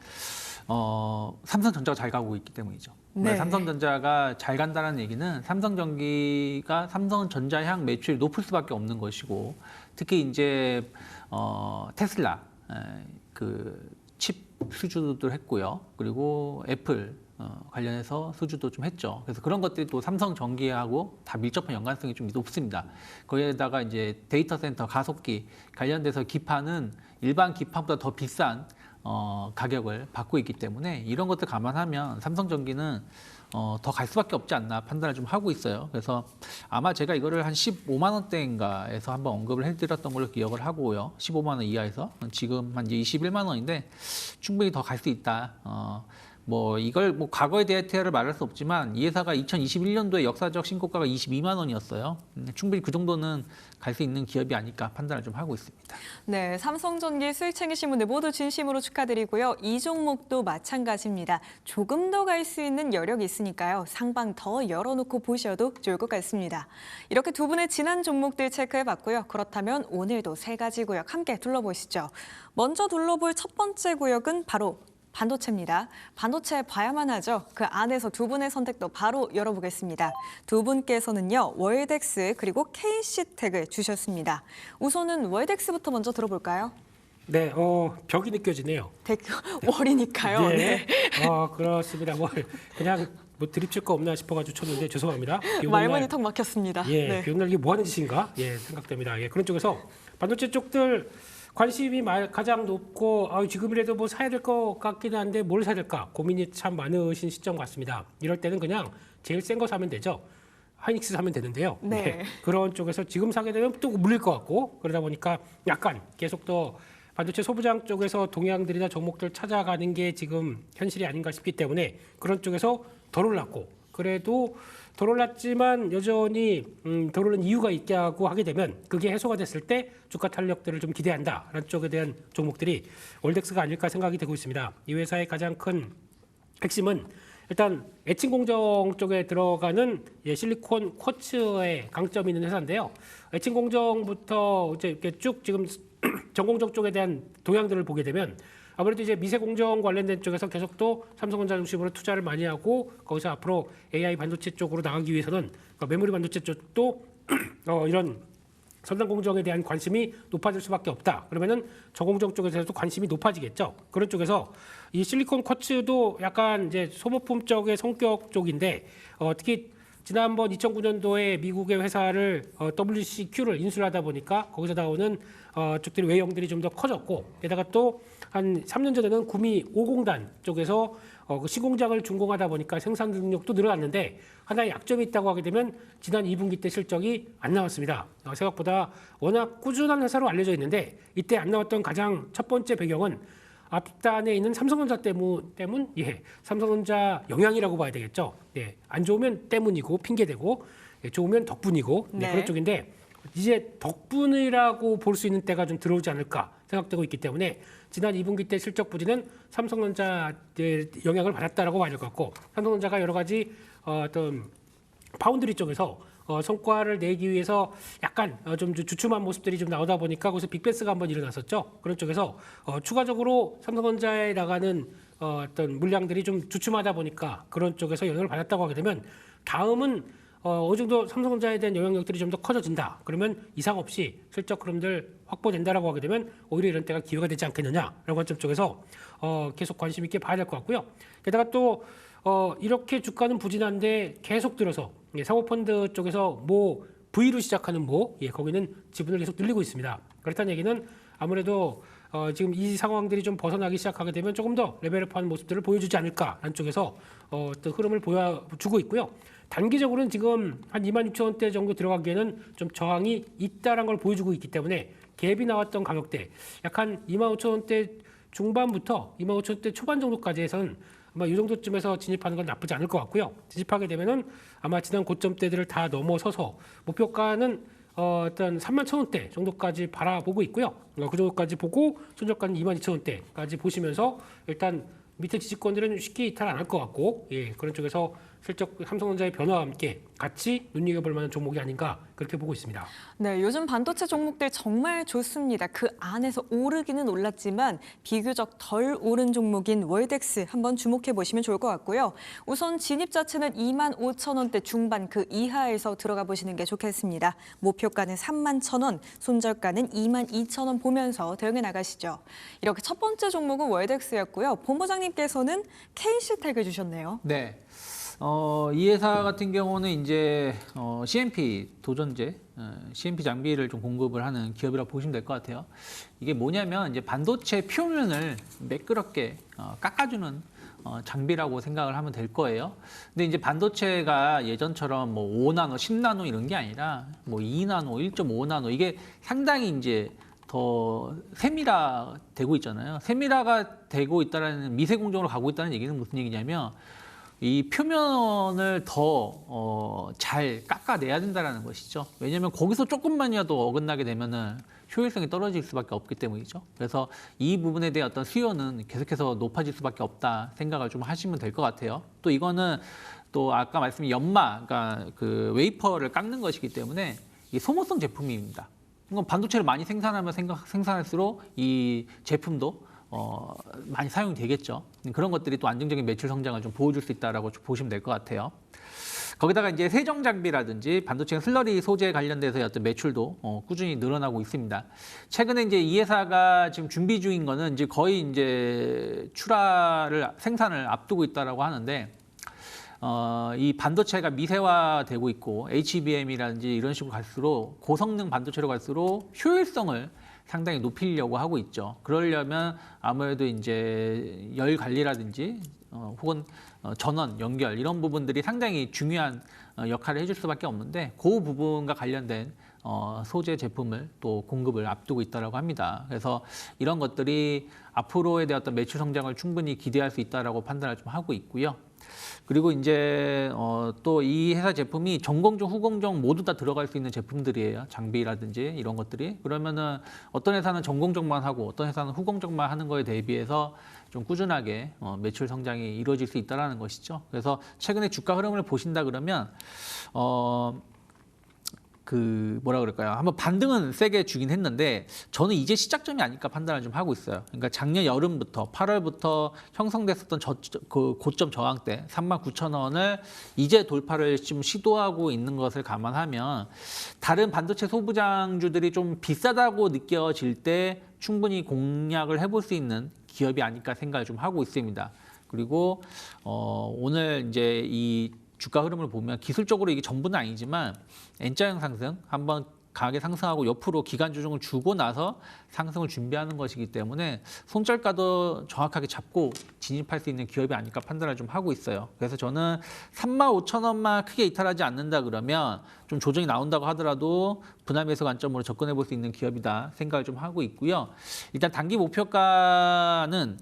삼성전자가 잘 가고 있기 때문이죠. 네. 삼성전자가 잘 간다는 얘기는 삼성전기가 삼성전자 향 매출이 높을 수밖에 없는 것이고, 특히 이제 테슬라 그 칩 수주도 했고요. 그리고 애플 관련해서 수주도 좀 했죠. 그래서 그런 것들이 또 삼성전기하고 다 밀접한 연관성이 좀 높습니다. 거기에다가 이제 데이터 센터 가속기 관련돼서 기판은 일반 기판보다 더 비싼 가격을 받고 있기 때문에 이런 것들 감안하면 삼성전기는 더 갈 수밖에 없지 않나 판단을 좀 하고 있어요. 그래서 아마 제가 이거를 한 15만 원대인가에서 한번 언급을 해드렸던 걸로 기억을 하고요. 15만 원 이하에서 지금 한 이제 21만 원인데 충분히 더 갈 수 있다. 뭐 이걸 뭐 과거의 데이터를 말할 수 없지만 이 회사가 2021년도에 역사적 신고가가 22만 원이었어요. 충분히 그 정도는 갈 수 있는 기업이 아닐까 판단을 좀 하고 있습니다. 네, 삼성전기 수익 챙기신 분들 모두 진심으로 축하드리고요. 이 종목도 마찬가지입니다. 조금 더 갈 수 있는 여력이 있으니까요. 상방 더 열어놓고 보셔도 좋을 것 같습니다. 이렇게 두 분의 지난 종목들 체크해봤고요. 그렇다면 오늘도 세 가지 구역 함께 둘러보시죠. 먼저 둘러볼 첫 번째 구역은 바로 반도체입니다. 반도체 봐야만 하죠. 그 안에서 두 분의 선택도 바로 열어보겠습니다. 두 분께서는요, 월덱스 그리고 KC텍을 주셨습니다. 우선은 월덱스부터 먼저 들어볼까요? 네, 벽이 느껴지네요. 월이니까요. 네. 그렇습니다. 뭐 그냥 뭐 드립칠 거 없나 싶어가지고 쳤는데 죄송합니다. 비 오는 말문이 날, 턱 막혔습니다. 예, 네. 비 오는 날 이게 뭐 하는 짓인가? 예, 생각됩니다. 예, 그런 쪽에서 반도체 쪽들 관심이 가장 높고 지금이라도 뭐 사야 될 것 같기는 한데 뭘 사야 될까 고민이 참 많으신 시점 같습니다. 이럴 때는 그냥 제일 센 거 사면 되죠. 하이닉스 사면 되는데요. 네. 그런 쪽에서 지금 사게 되면 또 물릴 것 같고 그러다 보니까 약간 계속 더 반도체 소부장 쪽에서 동향들이나 종목들 찾아가는 게 지금 현실이 아닌가 싶기 때문에 그런 쪽에서 덜 올랐고 그래도 덜 올랐지만 여전히 덜 오른 이유가 있게 하게 되면 그게 해소가 됐을 때 주가 탄력들을 좀 기대한다라는 쪽에 대한 종목들이 월덱스가 아닐까 생각이 되고 있습니다. 이 회사의 가장 큰 핵심은 일단 애칭 공정 쪽에 들어가는 실리콘 쿼츠의 강점이 있는 회사인데요. 애칭 공정부터 이제 이렇게 쭉 지금 전공정 쪽에 대한 동향들을 보게 되면 아무래도 이제 미세 공정 관련된 쪽에서 계속 또 삼성전자 중심으로 투자를 많이 하고 거기서 앞으로 AI 반도체 쪽으로 나가기 위해서는 메모리 반도체 쪽도 이런 첨단 공정에 대한 관심이 높아질 수밖에 없다. 그러면은 저공정 쪽에서도 관심이 높아지겠죠. 그런 쪽에서 이 실리콘 쿼츠도 약간 이제 소모품 쪽의 성격 쪽인데 특히 지난번 2009년도에 미국의 회사를 WCQ를 인수를 하다 보니까 거기서 나오는 쪽들이 외형들이 좀 더 커졌고 게다가 또 한 3년 전에는 구미 50단 쪽에서 그 시공장을 준공하다 보니까 생산 능력도 늘어났는데 하나의 약점이 있다고 하게 되면 지난 2분기 때 실적이 안 나왔습니다. 생각보다 워낙 꾸준한 회사로 알려져 있는데 이때 안 나왔던 가장 첫 번째 배경은 앞단에 있는 삼성전자 때문, 삼성전자 영향이라고 봐야 되겠죠. 예, 안 좋으면 때문이고 핑계대고 좋으면 덕분이고 네. 그런 쪽인데 이제 덕분이라고 볼 수 있는 때가 좀 들어오지 않을까 생각되고 있기 때문에 지난 2분기 때 실적 부진은 삼성전자의 영향을 받았다라고 봐야 될 것 같고 삼성전자가 여러 가지 어떤 파운드리 쪽에서 성과를 내기 위해서 약간 좀 주춤한 모습들이 좀 나오다 보니까 거기서 빅베스가 한번 일어났었죠. 그런 쪽에서 추가적으로 삼성전자에 나가는 어떤 물량들이 좀 주춤하다 보니까 그런 쪽에서 영향을 받았다고 하게 되면 다음은 어느 정도 삼성전자에 대한 영향력들이 좀 더 커져진다. 그러면 이상 없이 실적 흐름들 확보된다라고 하게 되면 오히려 이런 때가 기회가 되지 않겠느냐라는 관점 쪽에서 계속 관심 있게 봐야 될 것 같고요. 게다가 또 이렇게 주가는 부진한데 계속 들어서 사모펀드 쪽에서 V로 시작하는 거기는 지분을 계속 늘리고 있습니다. 그렇다는 얘기는 아무래도 지금 이 상황들이 좀 벗어나기 시작하게 되면 조금 더 레벨업하는 모습들을 보여주지 않을까라는 쪽에서 또 흐름을 보여주고 있고요. 단기적으로는 지금 한 26,000원대 정도 들어가기에는 좀 저항이 있다는 걸 보여주고 있기 때문에 갭이 나왔던 가격대 약 한 25,000원대 중반부터 25,000원대 초반 정도까지 해서는 아마 이 정도쯤에서 진입하는 건 나쁘지 않을 것 같고요. 진입하게 되면은 아마 지난 고점대들을 다 넘어서서 목표가는 일단 31,000원대 정도까지 바라보고 있고요. 그 정도까지 보고 손절가는 22,000원대까지 보시면서 일단 밑에 지지권들은 쉽게 이탈 안 할 것 같고 그런 쪽에서 슬쩍 삼성전자의 변화와 함께 같이 눈여겨볼 만한 종목이 아닌가 그렇게 보고 있습니다. 네, 요즘 반도체 종목들 정말 좋습니다. 그 안에서 오르기는 올랐지만 비교적 덜 오른 종목인 월덱스 한번 주목해 보시면 좋을 것 같고요. 우선 진입 자체는 25,000원대 중반 그 이하에서 들어가 보시는 게 좋겠습니다. 목표가는 31,000원, 손절가는 22,000원 보면서 대응해 나가시죠. 이렇게 첫 번째 종목은 월덱스였고요. 본부장님께서는 K시텍을 주셨네요. 네. 이 회사 같은 경우는 이제 CMP 도전제, CMP 장비를 좀 공급을 하는 기업이라고 보시면 될 것 같아요. 이게 뭐냐면 이제 반도체 표면을 매끄럽게 깎아주는 장비라고 생각을 하면 될 거예요. 근데 이제 반도체가 예전처럼 뭐 5나노, 10나노 이런 게 아니라 뭐 2나노, 1.5나노 이게 상당히 이제 더 세밀화되고 있잖아요. 세밀화가 되고 있다라는 미세 공정으로 가고 있다는 얘기는 무슨 얘기냐면 이 표면을 더 잘 깎아내야 된다는 것이죠. 왜냐하면 거기서 조금만이라도 어긋나게 되면은 효율성이 떨어질 수밖에 없기 때문이죠. 그래서 이 부분에 대한 어떤 수요는 계속해서 높아질 수밖에 없다 생각을 좀 하시면 될 것 같아요. 또 이거는 또 아까 말씀드린 연마, 그러니까 그 웨이퍼를 깎는 것이기 때문에 이 소모성 제품입니다. 이건 반도체를 많이 생산할수록 이 제품도 많이 사용이 되겠죠. 그런 것들이 또 안정적인 매출 성장을 좀 보여줄 수 있다라고 보시면 될 것 같아요. 거기다가 이제 세정 장비라든지 반도체 슬러리 소재 관련돼서의 어떤 매출도 꾸준히 늘어나고 있습니다. 최근에 이제 이 회사가 지금 준비 중인 거는 이제 거의 이제 생산을 앞두고 있다라고 하는데 이 반도체가 미세화되고 있고 HBM이라든지 이런 식으로 갈수록 고성능 반도체로 갈수록 효율성을 상당히 높이려고 하고 있죠. 그러려면 아무래도 이제 열 관리라든지 혹은 전원, 연결 이런 부분들이 상당히 중요한 역할을 해줄 수밖에 없는데 그 부분과 관련된 소재 제품을 또 공급을 앞두고 있다고 합니다. 그래서 이런 것들이 앞으로에 대한 어떤 매출 성장을 충분히 기대할 수 있다라고 판단을 좀 하고 있고요. 그리고 이제 또 이 회사 제품이 전공정, 후공정 모두 다 들어갈 수 있는 제품들이에요. 장비라든지 이런 것들이. 그러면은 어떤 회사는 전공정만 하고 어떤 회사는 후공정만 하는 거에 대비해서 좀 꾸준하게 매출 성장이 이루어질 수 있다는 것이죠. 그래서 최근에 주가 흐름을 보신다 그러면 그 뭐라 그럴까요? 한번 반등은 세게 주긴 했는데 저는 이제 시작점이 아닐까 판단을 좀 하고 있어요. 그러니까 작년 여름부터 8월부터 형성됐었던 그 고점 저항대 39,000원을 이제 돌파를 좀 시도하고 있는 것을 감안하면 다른 반도체 소부장주들이 좀 비싸다고 느껴질 때 충분히 공략을 해볼 수 있는 기업이 아닐까 생각을 좀 하고 있습니다. 그리고 오늘 이제 이 주가 흐름을 보면 기술적으로 이게 전부는 아니지만 N자형 상승 한번 강하게 상승하고 옆으로 기간 조정을 주고 나서 상승을 준비하는 것이기 때문에 손절가도 정확하게 잡고 진입할 수 있는 기업이 아닐까 판단을 좀 하고 있어요. 그래서 저는 35,000원만 크게 이탈하지 않는다 그러면 좀 조정이 나온다고 하더라도 분할 매수 관점으로 접근해 볼 수 있는 기업이다 생각을 좀 하고 있고요. 일단 단기 목표가는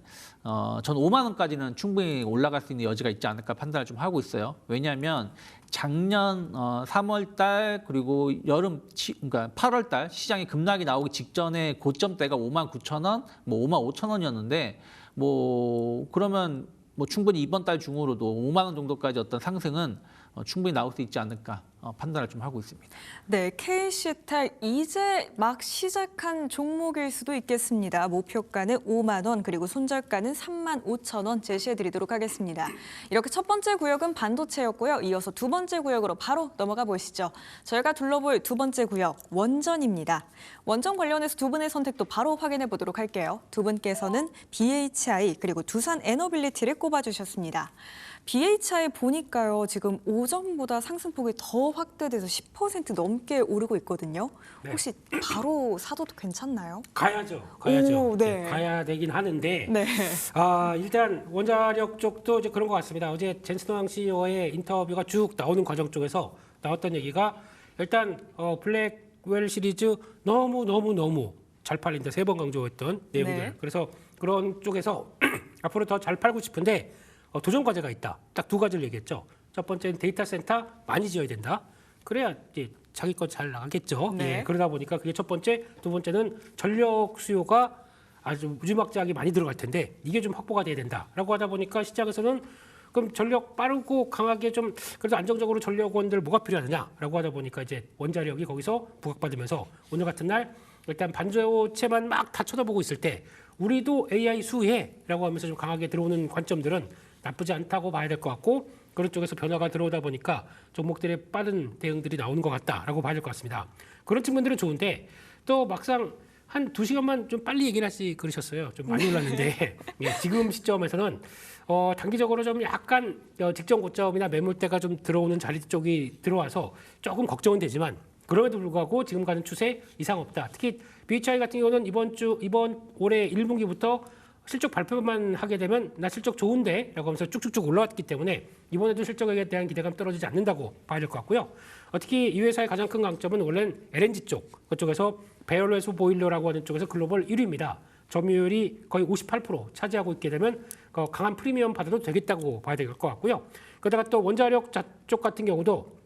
전 5만 원까지는 충분히 올라갈 수 있는 여지가 있지 않을까 판단을 좀 하고 있어요. 왜냐하면 작년 3월 달 그리고 그러니까 8월 달 시장이 급락이 나오기 직전에 고점대가 59,000원, 뭐 55,000원이었는데 뭐 그러면 뭐 충분히 이번 달 중으로도 5만 원 정도까지 어떤 상승은 충분히 나올 수 있지 않을까 판단을 좀 하고 있습니다. 네, K시텍 이제 막 시작한 종목일 수도 있겠습니다. 목표가는 5만 원 그리고 손절가는 35,000원 제시해드리도록 하겠습니다. 이렇게 첫 번째 구역은 반도체였고요. 이어서 두 번째 구역으로 바로 넘어가 보시죠. 저희가 둘러볼 두 번째 구역 원전입니다. 원전 관련해서 두 분의 선택도 바로 확인해 보도록 할게요. 두 분께서는 BHI 그리고 두산 에너빌리티를 꼽아주셨습니다. BHI 보니까요, 지금 오전보다 상승폭이 더 확대돼서 10% 넘게 오르고 있거든요. 혹시 바로 사도 괜찮나요? 가야죠. 오, 네. 가야 되긴 하는데 네. 일단 원자력 쪽도 이제 그런 것 같습니다. 어제 젠스노왕 CEO의 인터뷰가 쭉 나오는 과정 쪽에서 나왔던 얘기가 일단 블랙웰 시리즈 너무 잘 팔린다. 3번 강조했던 내용들. 네. 그래서 그런 쪽에서 앞으로 더 잘 팔고 싶은데 도전 과제가 있다. 딱 두 가지를 얘기했죠. 첫 번째는 데이터 센터 많이 지어야 된다. 그래야 이제 자기 거 잘 나가겠죠. 네. 예, 그러다 보니까 그게 첫 번째. 두 번째는 전력 수요가 아주 무지막지하게 많이 들어갈 텐데 이게 좀 확보가 돼야 된다라고 하다 보니까 시장에서는 그럼 전력 빠르고 강하게 좀 그래도 안정적으로 전력원들 뭐가 필요하느냐라고 하다 보니까 이제 원자력이 거기서 부각받으면서 오늘 같은 날 일단 반도체만 막 다 쳐다보고 있을 때 우리도 AI 수혜라고 하면서 좀 강하게 들어오는 관점들은 나쁘지 않다고 봐야 될 것 같고 그런 쪽에서 변화가 들어오다 보니까 종목들의 빠른 대응들이 나오는 것 같다라고 봐야 될 것 같습니다. 그런 측면들은 좋은데 또 막상 한 2시간만 좀 빨리 얘기를 하시 그러셨어요. 좀 많이 올랐는데 예, 지금 시점에서는 단기적으로 좀 약간 직전 고점이나 매물대가 좀 들어오는 자리 쪽이 들어와서 조금 걱정은 되지만 그럼에도 불구하고 지금 가는 추세 이상 없다. 특히 BHI 같은 경우는 이번 올해 1분기부터 실적 발표만 하게 되면 나 실적 좋은데 라고 하면서 쭉쭉쭉 올라왔기 때문에 이번에도 실적에 대한 기대감 떨어지지 않는다고 봐야 될 것 같고요. 특히 이 회사의 가장 큰 강점은 원래는 LNG 쪽 그쪽에서 배열회수 보일러라고 하는 쪽에서 글로벌 1위입니다. 점유율이 거의 58% 차지하고 있게 되면 강한 프리미엄 받아도 되겠다고 봐야 될 것 같고요. 그러다가 또 원자력 쪽 같은 경우도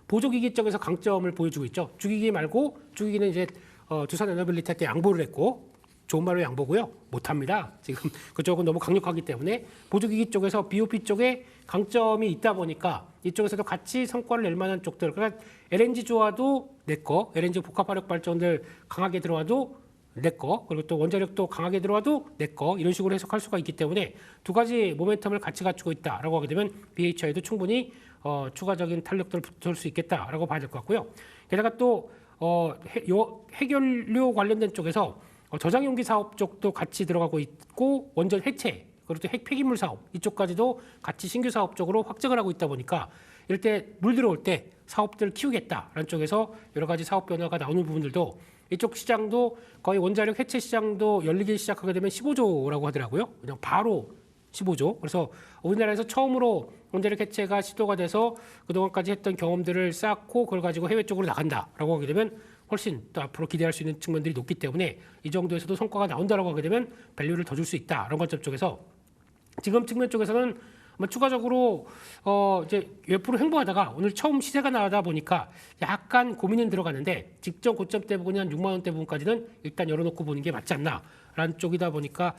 보조기기 쪽에서 강점을 보여주고 있죠. 주기기 말고 주기기는 이제 두산 에너빌리티한테 양보를 했고 좋은 말로 양보고요. 못합니다. 지금 그쪽은 너무 강력하기 때문에 보조기기 쪽에서 BOP 쪽에 강점이 있다 보니까 이쪽에서도 같이 성과를 낼 만한 쪽들 그러니까 LNG 좋아도 내 거, LNG 복합화력 발전들 강하게 들어와도 내 거, 그리고 또 원자력도 강하게 들어와도 내 거 이런 식으로 해석할 수가 있기 때문에 두 가지 모멘텀을 같이 갖추고 있다라고 하게 되면 BHI도 충분히 추가적인 탄력들을 붙을 수 있겠다라고 봐야 될 것 같고요. 게다가 또 해결료 관련된 쪽에서 저장용기 사업 쪽도 같이 들어가고 있고 원전 해체 그리고 또 핵폐기물 사업 이쪽까지도 같이 신규 사업 쪽으로 확장을 하고 있다 보니까 이럴 때 물 들어올 때 사업들을 키우겠다라는 쪽에서 여러 가지 사업 변화가 나오는 부분들도 이쪽 시장도 거의 원자력 해체 시장도 열리기 시작하게 되면 15조라고 하더라고요. 그냥 바로 15조. 그래서 우리나라에서 처음으로 원자력 해체가 시도가 돼서 그동안까지 했던 경험들을 쌓고 그걸 가지고 해외 쪽으로 나간다라고 하게 되면 훨씬 또 앞으로 기대할 수 있는 측면들이 높기 때문에 이 정도에서도 성과가 나온다라고 하게 되면 밸류를 더 줄 수 있다. 이런 관점 쪽에서 지금 측면 쪽에서는 추가적으로 이제 옆으로 횡보하다가 오늘 처음 시세가 나다 보니까 약간 고민은 들어갔는데 직전 고점 대 부분이 한 6만 원대 부분까지는 일단 열어놓고 보는 게 맞지 않나라는 쪽이다 보니까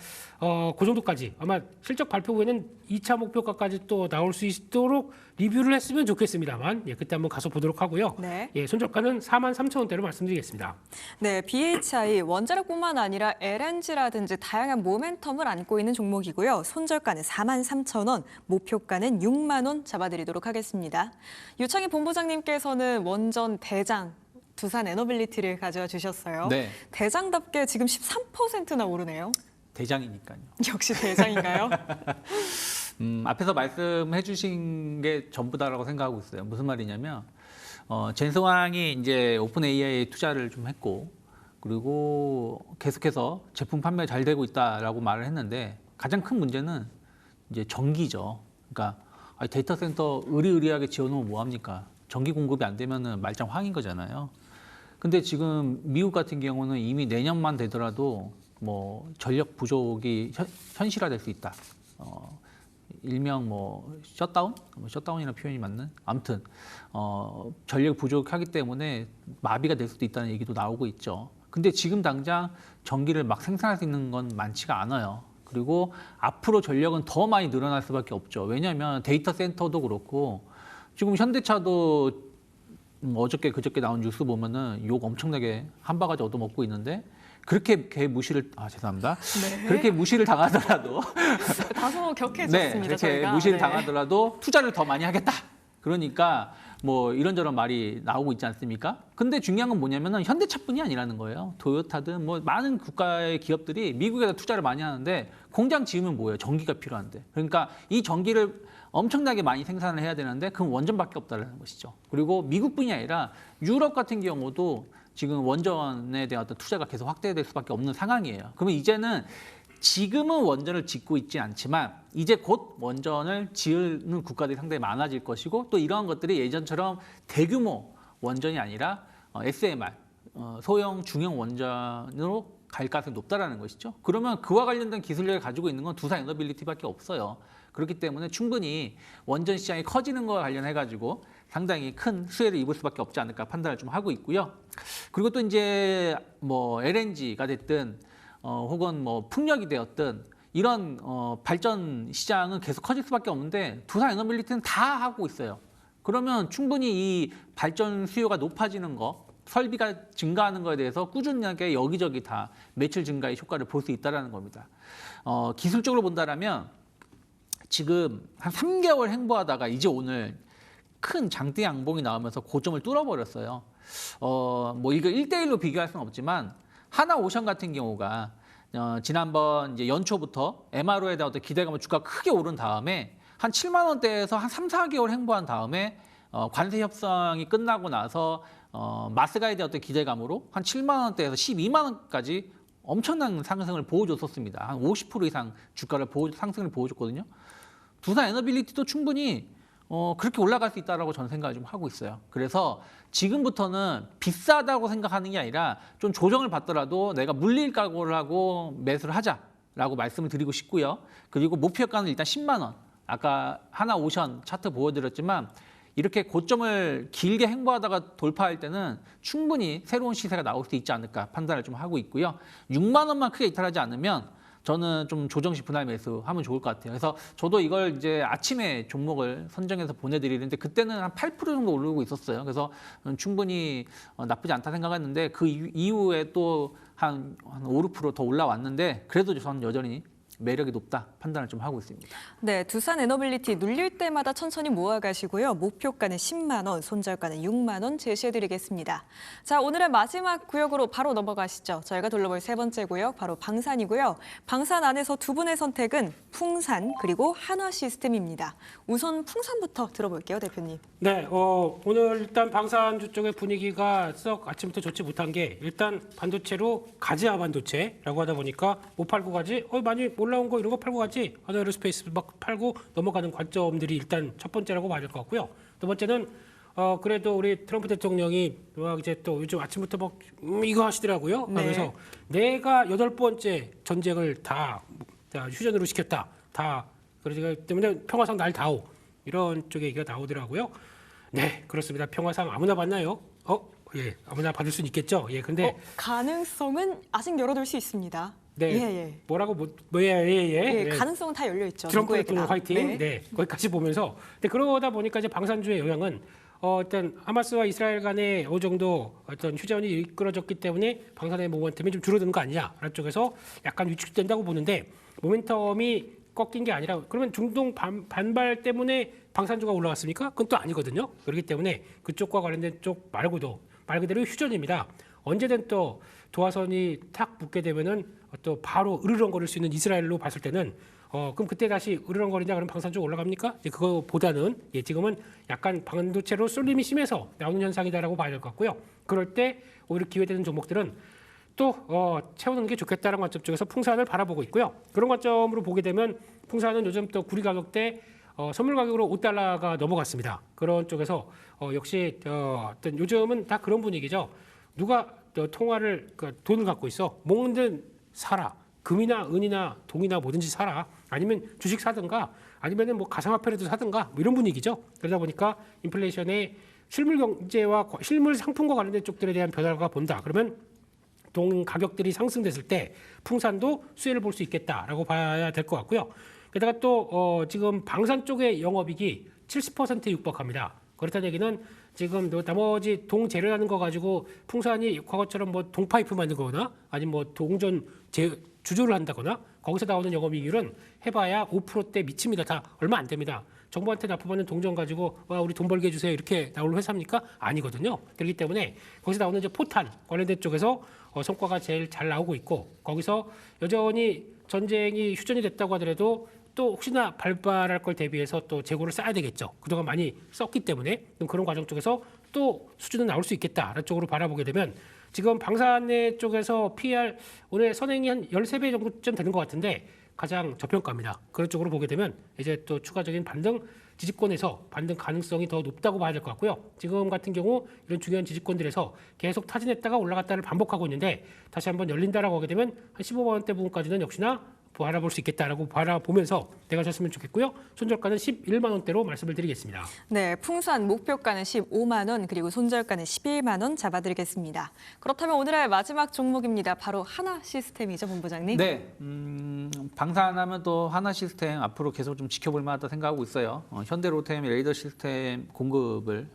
그 정도까지 아마 실적 발표 후에는 2차 목표가까지 또 나올 수 있도록 리뷰를 했으면 좋겠습니다만 예, 그때 한번 가서 보도록 하고요. 네. 예, 손절가는 43,000원대로 말씀드리겠습니다. 네, BHI 원자력뿐만 아니라 LNG라든지 다양한 모멘텀을 안고 있는 종목이고요. 손절가는 43,000원, 목표가는 6만 원 잡아드리도록 하겠습니다. 유창희 본부장님께서는 원전 대장 두산 에너빌리티를 가져와 주셨어요. 네. 대장답게 지금 13%나 오르네요. 대장이니까요. 역시 대장인가요? 앞에서 말씀해 주신 게 전부다라고 생각하고 있어요. 무슨 말이냐면 젠스왕이 이제 오픈 AI에 투자를 좀 했고 그리고 계속해서 제품 판매 잘 되고 있다라고 말을 했는데 가장 큰 문제는 이제 전기죠. 그러니까 데이터 센터 의리의리하게 지어놓으면 뭐 합니까? 전기 공급이 안 되면은 말짱 황인 거잖아요. 근데 지금 미국 같은 경우는 이미 내년만 되더라도 뭐 전력 부족이 현실화될 수 있다. 일명 뭐 셧다운? 셧다운이라는 표현이 맞는? 아무튼 전력 부족하기 때문에 마비가 될 수도 있다는 얘기도 나오고 있죠. 근데 지금 당장 전기를 막 생산할 수 있는 건 많지가 않아요. 그리고 앞으로 전력은 더 많이 늘어날 수밖에 없죠. 왜냐하면 데이터 센터도 그렇고 지금 현대차도 어저께 그저께 나온 뉴스 보면은 욕 엄청나게 한 바가지 얻어먹고 있는데 그렇게 무시를 죄송합니다. 네. 그렇게 무시를 당하더라도 다소 격해졌습니다. 네, 그렇게 저희가. 무시를 네. 당하더라도 투자를 더 많이 하겠다. 그러니까 뭐 이런저런 말이 나오고 있지 않습니까? 근데 중요한 건 뭐냐면은 현대차뿐이 아니라는 거예요. 토요타든 뭐 많은 국가의 기업들이 미국에다 투자를 많이 하는데 공장 지으면 뭐예요? 전기가 필요한데. 그러니까 이 전기를 엄청나게 많이 생산을 해야 되는데 그건 원전밖에 없다는 것이죠. 그리고 미국뿐이 아니라 유럽 같은 경우도 지금 원전에 대한 어떤 투자가 계속 확대될 수밖에 없는 상황이에요. 그러면 이제는 지금은 원전을 짓고 있지 않지만 이제 곧 원전을 지으는 국가들이 상당히 많아질 것이고 또 이러한 것들이 예전처럼 대규모 원전이 아니라 SMR, 소형 중형 원전으로 갈 가능성이 높다라는 것이죠. 그러면 그와 관련된 기술력을 가지고 있는 건 두산 에너빌리티밖에 없어요. 그렇기 때문에 충분히 원전 시장이 커지는 것과 관련해가지고 상당히 큰 수혜를 입을 수밖에 없지 않을까 판단을 좀 하고 있고요. 그리고 또 이제 뭐 LNG가 됐든 혹은 뭐 풍력이 되었든 이런 발전 시장은 계속 커질 수밖에 없는데 두산 에너빌리티는 다 하고 있어요. 그러면 충분히 이 발전 수요가 높아지는 거, 설비가 증가하는 거에 대해서 꾸준하게 여기저기 다 매출 증가의 효과를 볼 수 있다는 겁니다. 기술적으로 본다라면 지금 한 3개월 행보하다가 이제 오늘 큰 장대 양봉이 나오면서 고점을 뚫어버렸어요. 뭐 이거 1대1로 비교할 수는 없지만 하나오션 같은 경우가 지난번 이제 연초부터 MRO에 대한 어떤 기대감을 주가가 크게 오른 다음에 한 7만 원대에서 한 3, 4개월 행보한 다음에 관세 협상이 끝나고 나서 마스가에 대한 어떤 기대감으로 한 7만 원대에서 12만 원까지 엄청난 상승을 보여줬었습니다. 한 50% 이상 주가를 상승을 보여줬거든요. 두산 에너빌리티도 충분히 그렇게 올라갈 수 있다라고 저는 생각을 좀 하고 있어요. 그래서 지금부터는 비싸다고 생각하는 게 아니라 좀 조정을 받더라도 내가 물릴 각오를 하고 매수를 하자라고 말씀을 드리고 싶고요. 그리고 목표가는 일단 10만 원. 아까 하나오션 차트 보여드렸지만 이렇게 고점을 길게 행보하다가 돌파할 때는 충분히 새로운 시세가 나올 수 있지 않을까 판단을 좀 하고 있고요. 6만 원만 크게 이탈하지 않으면 저는 좀 조정시 분할 매수하면 좋을 것 같아요. 그래서 저도 이걸 이제 아침에 종목을 선정해서 보내드리는데 그때는 한 8% 정도 오르고 있었어요. 그래서 충분히 나쁘지 않다 생각했는데 그 이후에 또 한 5, 6% 더 올라왔는데 그래도 저는 여전히 매력이 높다 판단을 좀 하고 있습니다. 네, 두산 에너빌리티 눌릴 때마다 천천히 모아가시고요. 목표가는 10만 원, 손절가는 6만 원 제시해드리겠습니다. 자, 오늘의 마지막 구역으로 바로 넘어가시죠. 저희가 둘러볼 세 번째 구역 바로 방산이고요. 방산 안에서 두 분의 선택은 풍산 그리고 한화시스템입니다. 우선 풍산부터 들어볼게요, 대표님. 네, 오늘 일단 방산주 쪽의 분위기가 썩 아침부터 좋지 못한 게 일단 반도체로 가지아 반도체라고 하다 보니까 못 팔고 가지, 많이 올라온 거 이런 거 팔고 가지, 에어로스페이스 막 팔고 넘어가는 관점들이 일단 첫 번째라고 봐야 될 것 같고요. 두 번째는 그래도 우리 트럼프 대통령이 막 이제 또 요즘 아침부터 막 이거 하시더라고요. 네. 그래서 내가 8번째 전쟁을 다 휴전으로 시켰다. 다 그러기 때문에 평화상 날 다오. 이런 쪽의 얘기가 나오더라고요. 네, 그렇습니다. 평화상 아무나 받나요? 예, 아무나 받을 수는 있겠죠. 예, 근데 가능성은 아직 열어둘 수 있습니다. 네, 예. 뭐라고 예, 가능성은 다 열려 있죠. 트럼프 대통령 화이팅. 네. 네, 거기까지 보면서. 근데 그러다 보니까 이제 방산주의 영향은 일단 하마스와 이스라엘 간의 어느 정도 어떤 휴전이 이끌어졌기 때문에 방산의 모멘텀이 좀 줄어드는 거 아니냐라는 쪽에서 약간 위축된다고 보는데 모멘텀이 꺾인 게 아니라 그러면 중동 반발 때문에 방산주가 올라갔습니까? 그건 또 아니거든요. 그렇기 때문에 그쪽과 관련된 쪽 말고도 말 그대로 휴전입니다. 언제든 또 도화선이 탁 붙게 되면은 또 바로 으르렁거릴 수 있는 이스라엘로 봤을 때는 그럼 그때 다시 으르렁거리냐 그럼 방산주 올라갑니까? 이제 그거보다는 지금은 약간 반도체로 쏠림이 심해서 나오는 현상이다라고 봐야 될 것 같고요. 그럴 때 오히려 기회되는 종목들은 또 채우는 게 좋겠다는 관점 쪽에서 풍산을 바라보고 있고요. 그런 관점으로 보게 되면 풍산은 요즘 또 구리 가격대 선물 가격으로 5달러가 넘어갔습니다. 그런 쪽에서 역시 어떤 요즘은 다 그런 분위기죠. 누가 통화를 돈을 갖고 있어 뭐든 사라. 금이나 은이나 동이나 뭐든지 사라. 아니면 주식 사든가 아니면은 뭐 가상화폐라도 사든가 뭐 이런 분위기죠. 그러다 보니까 인플레이션의 실물 경제와 실물 상품과 관련된 쪽들에 대한 변화가 본다. 그러면 동 가격들이 상승됐을 때 풍산도 수혜를 볼 수 있겠다라고 봐야 될 것 같고요. 게다가 또 지금 방산 쪽의 영업이익이 70%에 육박합니다. 그렇다는 얘기는 지금 나머지 동 재련하는 거 가지고 풍산이 과거처럼 뭐 동파이프 만들거나 아니면 뭐 동전 주조를 한다거나 거기서 나오는 영업이익률은 해봐야 5%대 미칩니다. 다 얼마 안 됩니다. 정부한테 납품하는 동전 가지고 우리 돈 벌게 해주세요 이렇게 나올 회사입니까? 아니거든요. 그렇기 때문에 거기서 나오는 이제 포탄 관련된 쪽에서 성과가 제일 잘 나오고 있고 거기서 여전히 전쟁이 휴전이 됐다고 하더라도 또 혹시나 발발할 걸 대비해서 또 재고를 쌓아야 되겠죠. 그동안 많이 썼기 때문에 그런 과정 쪽에서 또 수준은 나올 수 있겠다라는 쪽으로 바라보게 되면 지금 방산의 쪽에서 PER 오늘 선행이 한 13배 정도쯤 되는 것 같은데 가장 저평가입니다. 그런 쪽으로 보게 되면 이제 또 추가적인 반등 지지권에서 반등 가능성이 더 높다고 봐야 될 것 같고요. 지금 같은 경우 이런 중요한 지지권들에서 계속 타진했다가 올라갔다를 반복하고 있는데 다시 한번 열린다라고 하게 되면 한 15만 원대 부분까지는 역시나 바라볼 수 있겠다라고 바라보면서 대가셨으면 좋겠고요. 손절가는 11만 원대로 말씀을 드리겠습니다. 네, 풍수한 목표가는 15만 원, 그리고 손절가는 11만 원 잡아드리겠습니다. 그렇다면 오늘의 마지막 종목입니다. 바로 하나 시스템이죠, 본부장님? 네, 방산하면 또 하나 시스템 앞으로 계속 좀 지켜볼 만하다 생각하고 있어요. 현대로템 레이더 시스템 공급을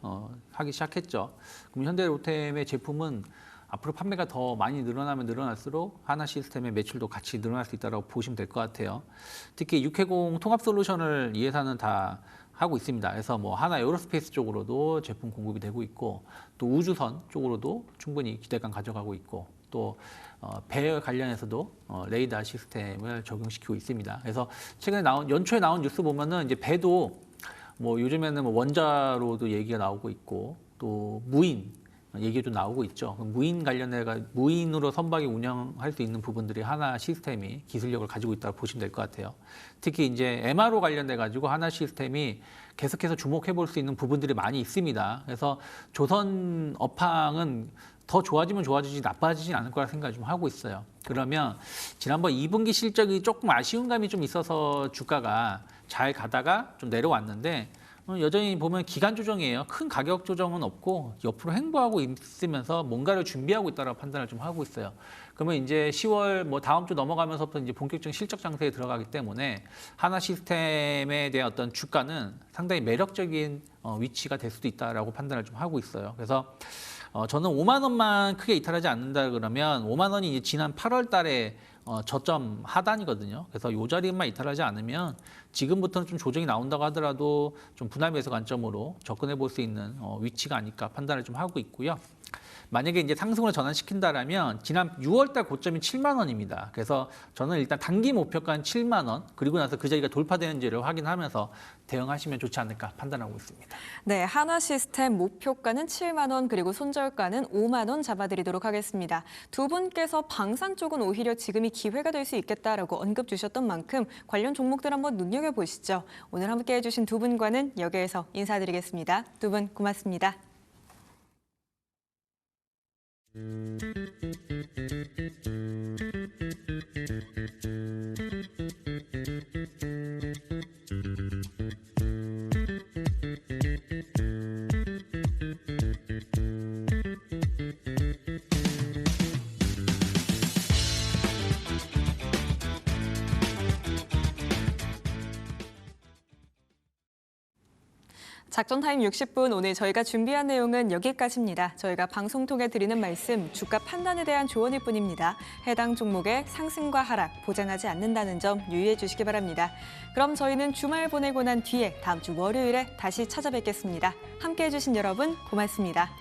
하기 시작했죠. 그럼 현대로템의 제품은 앞으로 판매가 더 많이 늘어나면 늘어날수록 하나 시스템의 매출도 같이 늘어날 수 있다고 보시면 될 것 같아요. 특히 6회공 통합 솔루션을 이 회사는 다 하고 있습니다. 그래서 뭐 하나 에어로스페이스 쪽으로도 제품 공급이 되고 있고 또 우주선 쪽으로도 충분히 기대감 가져가고 있고 또 배 관련해서도 레이더 시스템을 적용시키고 있습니다. 그래서 최근에 연초에 나온 뉴스 보면은 이제 배도 뭐 요즘에는 뭐 원자로도 얘기가 나오고 있고 또 무인 얘기도 나오고 있죠. 무인 관련해가 무인으로 선박이 운영할 수 있는 부분들이 하나 시스템이 기술력을 가지고 있다고 보시면 될 것 같아요. 특히 이제 MRO 관련돼 가지고 하나 시스템이 계속해서 주목해 볼 수 있는 부분들이 많이 있습니다. 그래서 조선 업황은 더 좋아지면 좋아지지 나빠지진 않을 거라 생각을 좀 하고 있어요. 그러면 지난번 2분기 실적이 조금 아쉬운 감이 좀 있어서 주가가 잘 가다가 좀 내려왔는데 여전히 보면 기간 조정이에요. 큰 가격 조정은 없고 옆으로 횡보하고 있으면서 뭔가를 준비하고 있다고 판단을 좀 하고 있어요. 그러면 이제 10월 뭐 다음 주 넘어가면서부터 이제 본격적인 실적 장세에 들어가기 때문에 하나 시스템에 대한 어떤 주가는 상당히 매력적인 위치가 될 수도 있다라고 판단을 좀 하고 있어요. 그래서 저는 5만 원만 크게 이탈하지 않는다 그러면 5만 원이 이제 지난 8월 달에 저점 하단이거든요. 그래서 이 자리만 이탈하지 않으면 지금부터는 좀 조정이 나온다고 하더라도 좀 분할 매수 관점으로 접근해 볼 수 있는 위치가 아닐까 판단을 좀 하고 있고요. 만약에 이제 상승으로 전환시킨다라면 지난 6월달 고점이 7만 원입니다. 그래서 저는 일단 단기 목표가는 7만 원, 그리고 나서 그 자리가 돌파되는지를 확인하면서 대응하시면 좋지 않을까 판단하고 있습니다. 네, 하나 시스템 목표가는 7만 원, 그리고 손절가는 5만 원 잡아드리도록 하겠습니다. 두 분께서 방산 쪽은 오히려 지금이 기회가 될 수 있겠다라고 언급 주셨던 만큼 관련 종목들 한번 눈여겨보시죠. 오늘 함께해 주신 두 분과는 여기에서 인사드리겠습니다. 두 분 고맙습니다. 작전타임 60분, 오늘 저희가 준비한 내용은 여기까지입니다. 저희가 방송 통해 드리는 말씀, 주가 판단에 대한 조언일 뿐입니다. 해당 종목의 상승과 하락 보장하지 않는다는 점 유의해 주시기 바랍니다. 그럼 저희는 주말 보내고 난 뒤에 다음 주 월요일에 다시 찾아뵙겠습니다. 함께해 주신 여러분 고맙습니다.